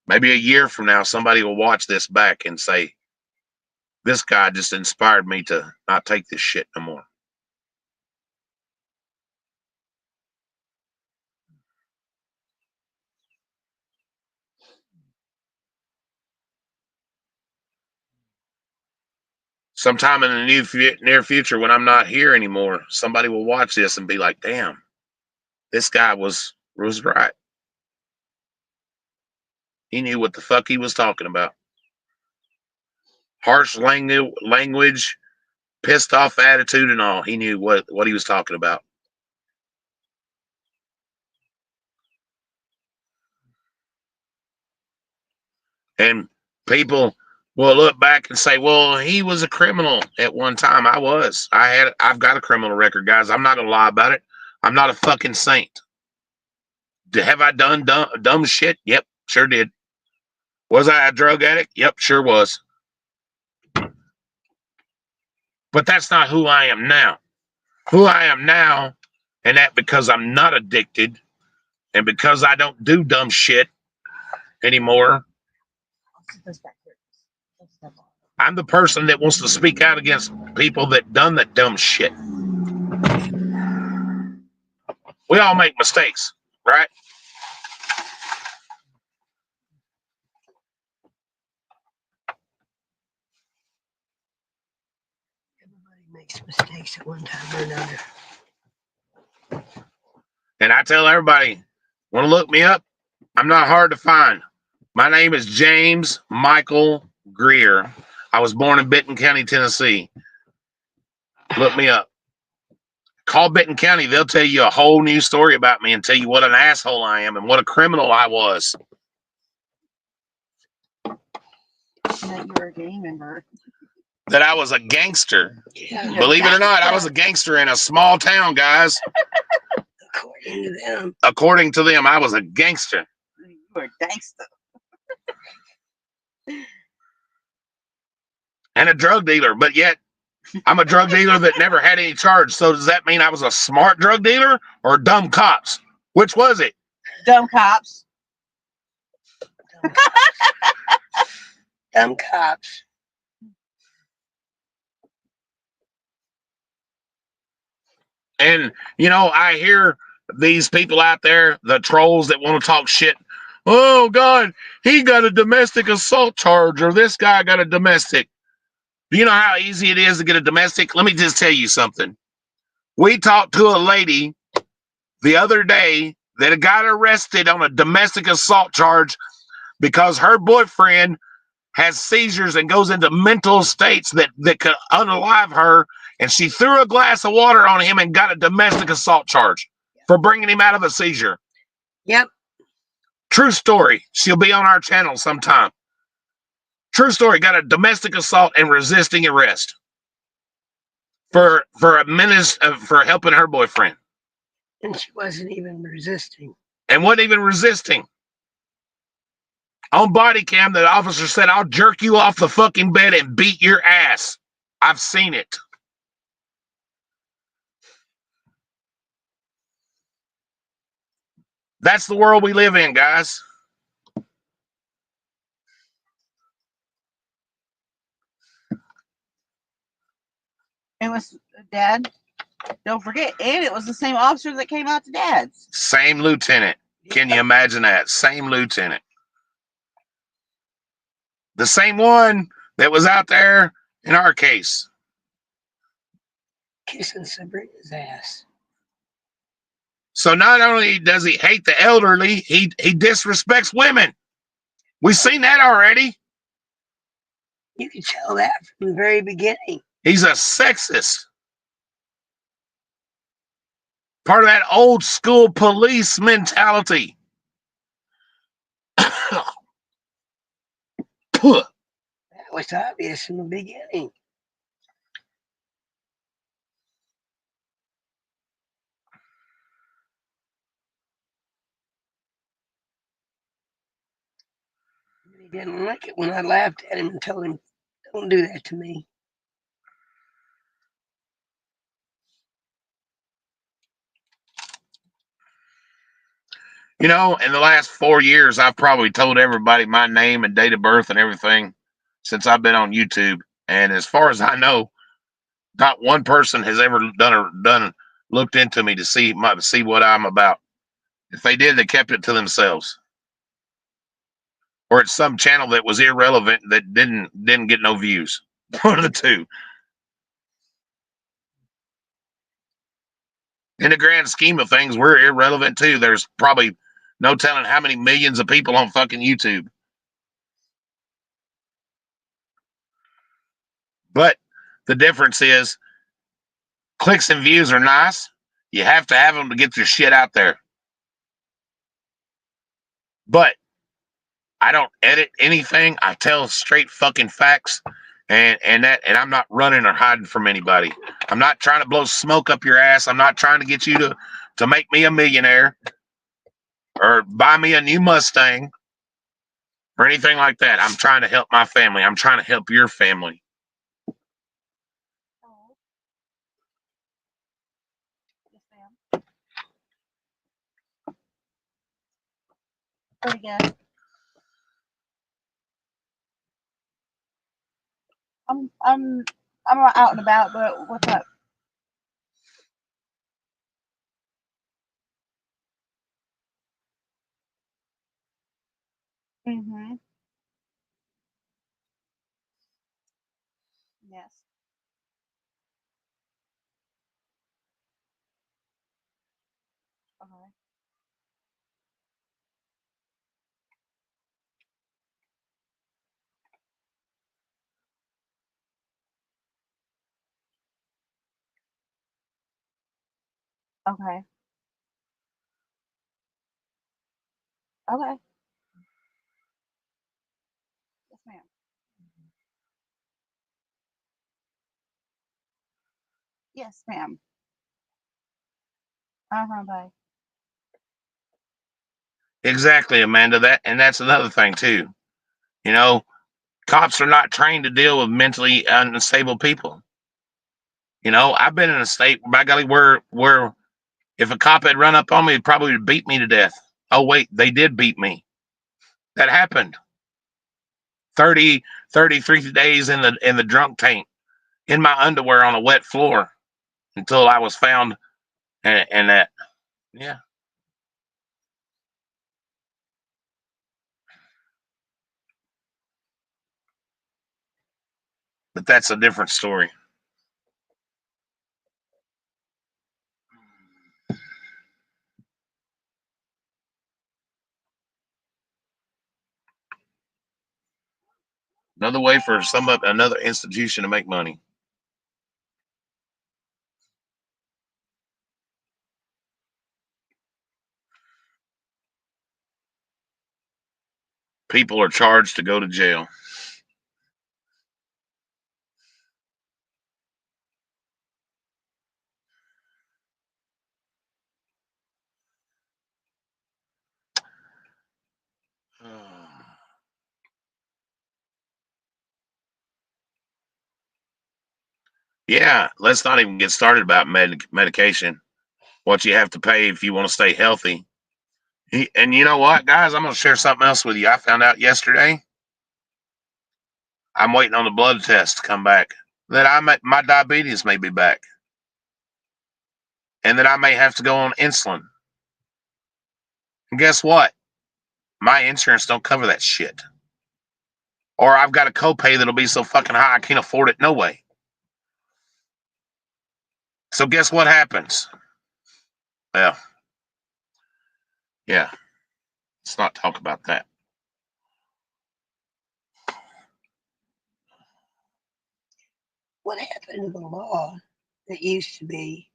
Speaker 1: maybe a year from now, somebody will watch this back and say, this guy just inspired me to not take this shit no more. Sometime in the near future, when I'm not here anymore, somebody will watch this and be like, damn, this guy was right. He knew what the fuck he was talking about. Harsh language, pissed off attitude and all. He knew what he was talking about. And people will look back and say, well, he was a criminal at one time. I've got a criminal record, guys. I'm not going to lie about it. I'm not a fucking saint. Have I done dumb shit? Yep, sure did. Was I a drug addict? Yep, sure was. But that's not who I am now. Who I am now, and that because I'm not addicted and because I don't do dumb shit anymore, I'm the person that wants to speak out against people that done that dumb shit. We all make mistakes, right?
Speaker 2: Everybody makes mistakes at one time or another.
Speaker 1: And I tell everybody, want to look me up? I'm not hard to find. My name is James Michael Greer. I was born in Benton County, Tennessee. Look me up. Call Benton County. They'll tell you a whole new story about me and tell you what an asshole I am and what a criminal I was.
Speaker 3: That you were a gang member.
Speaker 1: That I was a gangster.
Speaker 2: Yeah,
Speaker 1: Believe it or not, I was a gangster in a small town, guys.
Speaker 2: according to them.
Speaker 1: According to them, I was a gangster.
Speaker 3: You were a gangster.
Speaker 1: And a drug dealer, but yet I'm a drug dealer that never had any charge. So does that mean I was a smart drug dealer or dumb cops? Which was it?
Speaker 3: Dumb cops.
Speaker 2: Dumb cops. Dumb cops.
Speaker 1: And, you know, I hear these people out there, the trolls that want to talk shit. Oh, God, he got a domestic assault charge, or this guy got a domestic. Do you know how easy it is to get a domestic? Let me just tell you something. We talked to a lady the other day that got arrested on a domestic assault charge because her boyfriend has seizures and goes into mental states that could unalive her. And she threw a glass of water on him and got a domestic assault charge for bringing him out of a seizure.
Speaker 2: Yep.
Speaker 1: True story. She'll be on our channel sometime. True story. Got a domestic assault and resisting arrest for a minute for helping her boyfriend.
Speaker 2: And she wasn't even resisting.
Speaker 1: And wasn't even resisting. On body cam, the officer said, "I'll jerk you off the fucking bed and beat your ass." I've seen it. That's the world we live in, guys.
Speaker 3: It was Dad. Don't forget, and it was the same officer that came out to Dad's.
Speaker 1: Same lieutenant. Can you imagine that? Same lieutenant. The same one that was out there in our case.
Speaker 2: Kissing Sabrina's ass.
Speaker 1: So not only does he hate the elderly, he disrespects women. We've seen that already.
Speaker 2: You could tell that from the very beginning.
Speaker 1: He's a sexist. Part of that old school police mentality.
Speaker 2: That was obvious from the beginning. He didn't like it when I laughed at him and told him, "Don't do that to me."
Speaker 1: You know, in the last 4 years, I've probably told everybody my name and date of birth and everything since I've been on YouTube. And as far as I know, not one person has ever looked into me to see what I'm about. If they did, they kept it to themselves. Or it's some channel that was irrelevant that didn't get no views. One of the two. In the grand scheme of things, we're irrelevant too. There's probably no telling how many millions of people on fucking YouTube. But the difference is clicks and views are nice. You have to have them to get your shit out there. But I don't edit anything. I tell straight fucking facts. And I'm not running or hiding from anybody. I'm not trying to blow smoke up your ass. I'm not trying to get you to make me a millionaire or buy me a new Mustang or anything like that. I'm trying to help my family. I'm trying to help your family.
Speaker 3: Yes, ma'am. Pretty good. I'm out and about, but what's up? Mm-hmm. Yes. Okay. Okay. Okay. Yes, ma'am. Yes, ma'am. Bye.
Speaker 1: Exactly, Amanda. That's another thing too. You know, cops are not trained to deal with mentally unstable people. You know, I've been in a state, by golly, where if a cop had run up on me, he'd probably beat me to death. Oh wait, they did beat me. That happened. 30, 33 days in the drunk tank, in my underwear on a wet floor until I was found, and that, yeah. But that's a different story. Another way for another institution to make money. People are charged to go to jail. Yeah, let's not even get started about medication. What you have to pay if you want to stay healthy. And you know what, guys? I'm going to share something else with you. I found out yesterday. I'm waiting on the blood test to come back. That my diabetes may be back, and that I may have to go on insulin. And guess what? My insurance don't cover that shit. Or I've got a copay that'll be so fucking high I can't afford it no way. So guess what happens? Well, yeah. Let's not talk about that.
Speaker 2: What happened to the law that used to be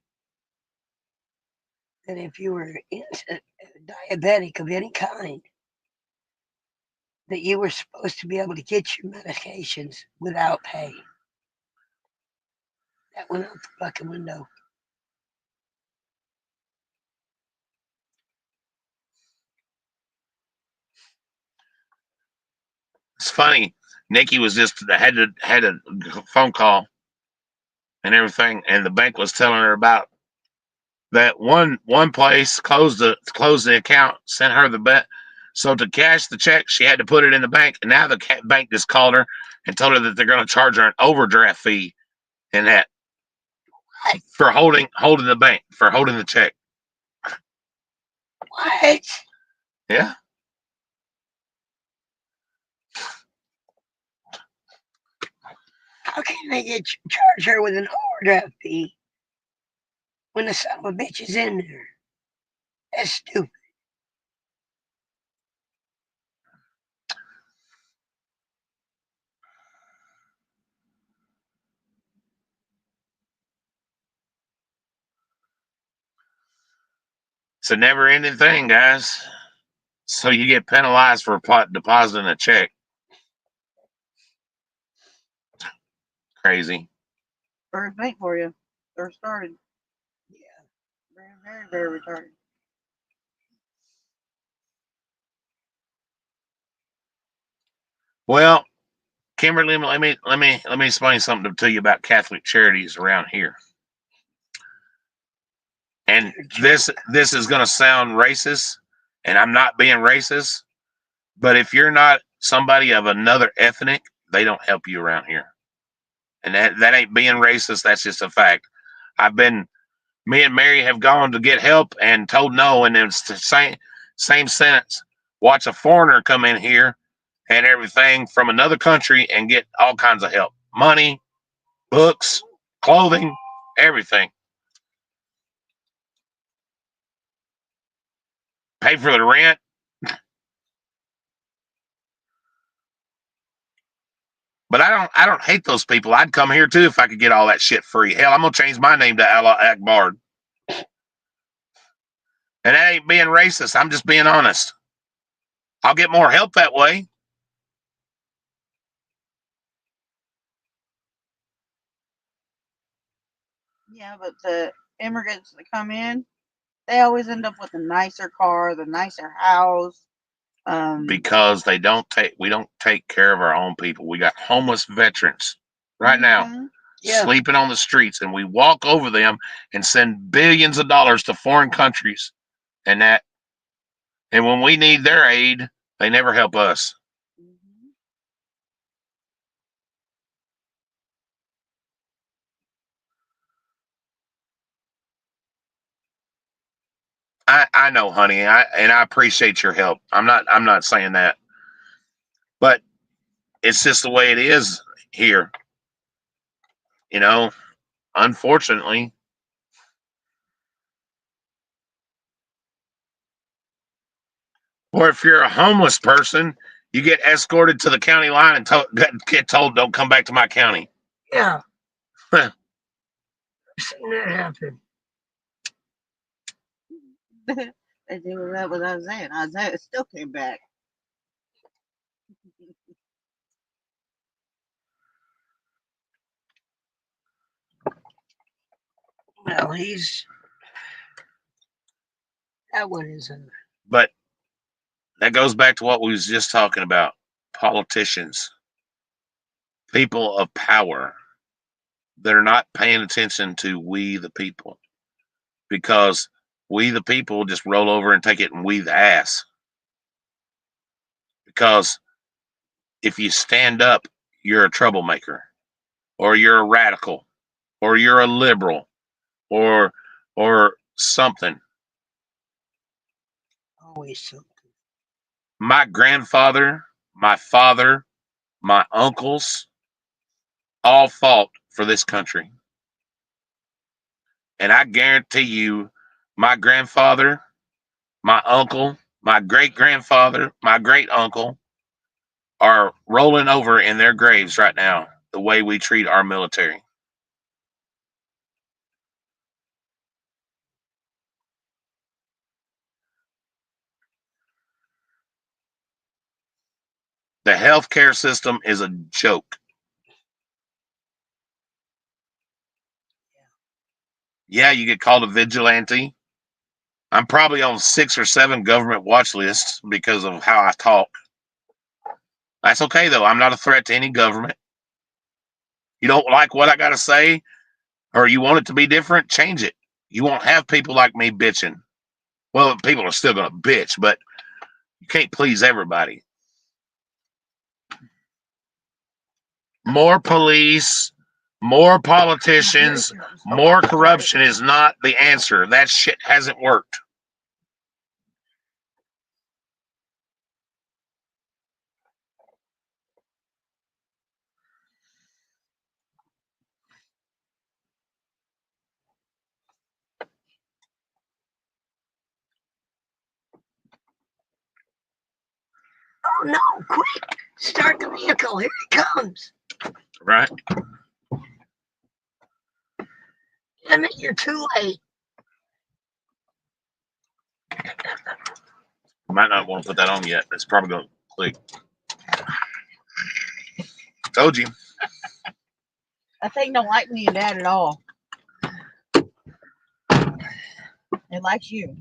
Speaker 2: that if you were diabetic of any kind, that you were supposed to be able to get your medications without pay? That went out the fucking window.
Speaker 1: It's funny. Nikki was just had a phone call and everything, and the bank was telling her about that one place closed the account, sent her the bet. So to cash the check, she had to put it in the bank, and now the bank just called her and told her that they're going to charge her an overdraft fee, and that for holding the bank, for holding the check.
Speaker 2: What?
Speaker 1: Yeah.
Speaker 2: How can they charge her with an overdraft fee when the son of a bitch is in there? That's stupid.
Speaker 1: It's a never ending thing, guys. So you get penalized for depositing a check. Crazy.
Speaker 3: First bank for you. First started.
Speaker 2: Yeah.
Speaker 3: Very retarded.
Speaker 1: Well, Kimberly, let me explain something to you about Catholic charities around here. And this is going to sound racist, and I'm not being racist, but if you're not somebody of another ethnic, they don't help you around here. And that ain't being racist, that's just a fact. Me and Mary have gone to get help and told no, and it's the same sentence. Watch a foreigner come in here and everything from another country and get all kinds of help. Money, books, clothing, everything. Pay for the rent. But I don't hate those people. I'd come here too if I could get all that shit free. Hell, I'm gonna change my name to Allah Akbar. And that ain't being racist. I'm just being honest. I'll get more help that way.
Speaker 3: Yeah, but the immigrants that come in, they always end up with a nicer car, the nicer house.
Speaker 1: Because we don't take care of our own people. We got homeless veterans right now
Speaker 2: Yeah.
Speaker 1: sleeping on the streets, and we walk over them and send billions of dollars to foreign countries, and when we need their aid, they never help us.
Speaker 3: Mhm.
Speaker 1: I know, honey, and I appreciate your help. I'm not saying that, but it's just the way it is here. You know, unfortunately. Or if you're a homeless person, you get escorted to the county line and get told, "Don't come back to my county."
Speaker 2: Yeah.
Speaker 1: Huh.
Speaker 2: I've seen that happen.
Speaker 3: They did that with Isaiah. And Isaiah still came back.
Speaker 2: Well, that one is a.
Speaker 1: But that goes back to what we was just talking about: politicians, people of power that are not paying attention to we the people, because we the people just roll over and take it and we the ass. Because if you stand up, you're a troublemaker, or you're a radical, or you're a liberal, or something.
Speaker 2: Always something.
Speaker 1: My grandfather, my father, my uncles all fought for this country. And I guarantee you, my grandfather, my uncle, my great grandfather, my great uncle are rolling over in their graves right now the way we treat our military. The healthcare system is a joke. Yeah, you get called a vigilante. I'm probably on 6 or 7 government watch lists because of how I talk. That's okay, though. I'm not a threat to any government. You don't like what I got to say, or you want it to be different, change it. You won't have people like me bitching. Well, people are still going to bitch, but you can't please everybody. More police, more politicians, more corruption is not the answer. That shit hasn't worked.
Speaker 2: Oh no! Quick! Start the vehicle. Here he comes.
Speaker 1: Right?
Speaker 2: Damn it! You're too late.
Speaker 1: Might not want to put that on yet. It's probably going to click. Told you.
Speaker 3: That thing don't like me and Dad at all. It likes you.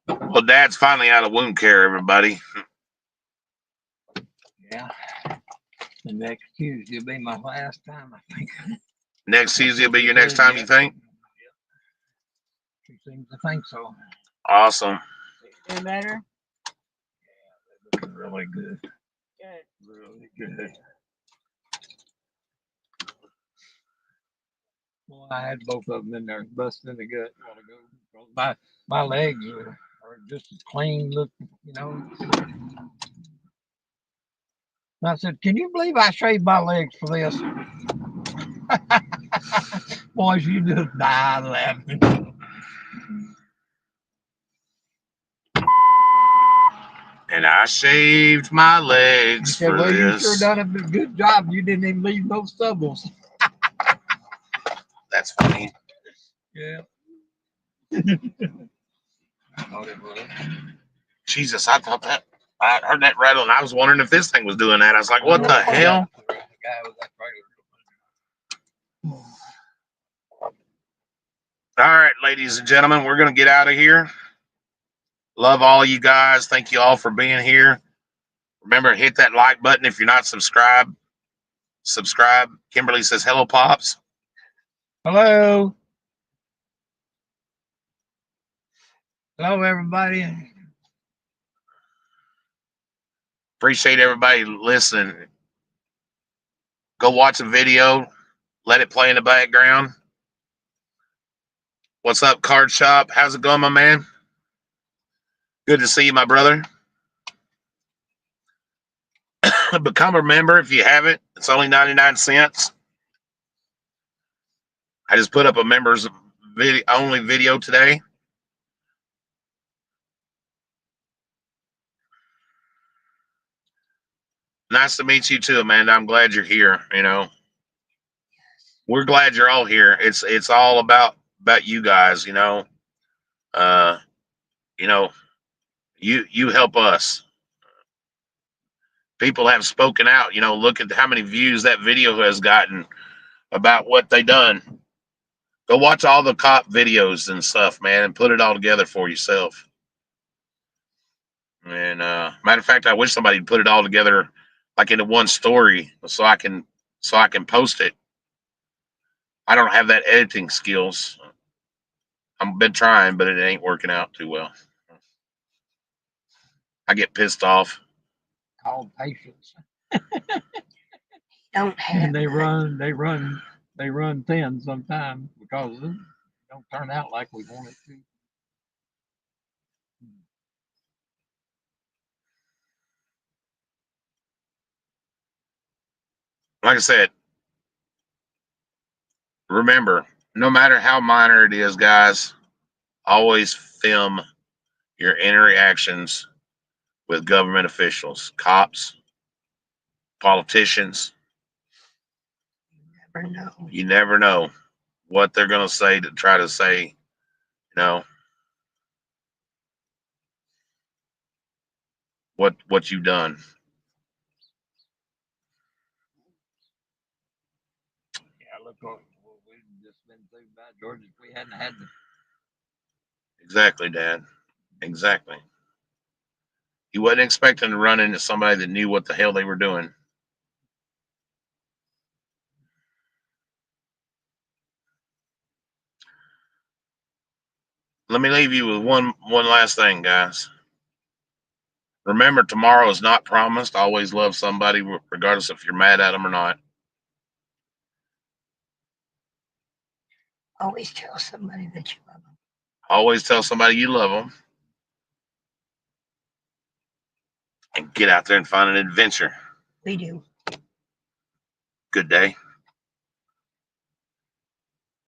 Speaker 1: Well, Dad's finally out of wound care, everybody.
Speaker 4: Yeah. The next Tuesday will be my last time, I think.
Speaker 1: Next Tuesday will be your next time, you think?
Speaker 4: She seems to think so.
Speaker 1: Awesome.
Speaker 3: Doing better?
Speaker 4: Looking really good.
Speaker 3: Good.
Speaker 4: Really good. Well, I had both of them in there busting the gut a while ago. My legs are just as clean look, you know. And I said, "Can you believe I shaved my legs for this?" Boys, you just die laughing.
Speaker 1: And I shaved my
Speaker 4: He
Speaker 1: legs
Speaker 4: said,
Speaker 1: for
Speaker 4: well, you sure
Speaker 1: this.
Speaker 4: done a good job. You didn't even leave no stubbles.
Speaker 1: That's funny.
Speaker 4: Yeah. I thought it was.
Speaker 1: Jesus, I thought that. I heard that rattle, and I was wondering if this thing was doing that. I was like, what the hell?
Speaker 4: The guy was that trailer.
Speaker 1: All right, ladies and gentlemen, we're going to get out of here. Love all you guys. Thank you all for being here. Remember, hit that like button if you're not subscribed. Subscribe. Kimberly says, hello, Pops.
Speaker 4: Hello. Hello, everybody.
Speaker 1: Appreciate everybody listening. Go watch a video. Let it play in the background. What's up, Card Shop? How's it going, my man? Good to see you, my brother. Become a member if you haven't. It's only 99 cents. I just put up a members only video today. Nice to meet you too, Amanda. I'm glad you're here. You know, we're glad you're all here. It's all about you guys. You know, you know, you help us. People have spoken out. You know, look at how many views that video has gotten about what they done. Go watch all the cop videos and stuff, man, and put it all together for yourself. And matter of fact, I wish somebody'd put it all together like into one story so I can post it. I don't have that editing skills. I've been trying, but it ain't working out too well. I get pissed off.
Speaker 4: Called patience.
Speaker 2: Don't have
Speaker 4: And they
Speaker 2: none.
Speaker 4: run thin sometimes because it don't turn out like we want it to.
Speaker 1: Like I said, remember, no matter how minor it is, guys, always film your interactions with government officials, cops, politicians.
Speaker 2: Never know.
Speaker 1: You never know what they're going to say to try to say, you know, what you've done.
Speaker 4: Yeah, look what we've just been through about Georgia. If we hadn't had the
Speaker 1: Exactly, Dad. Exactly. He wasn't expecting to run into somebody that knew what the hell they were doing. Let me leave you with one last thing, guys. Remember, tomorrow is not promised. Always love somebody, regardless if you're mad at them or not.
Speaker 2: Always tell somebody that you love them.
Speaker 1: Always tell somebody you love them. And get out there and find an adventure.
Speaker 2: We do.
Speaker 1: Good day.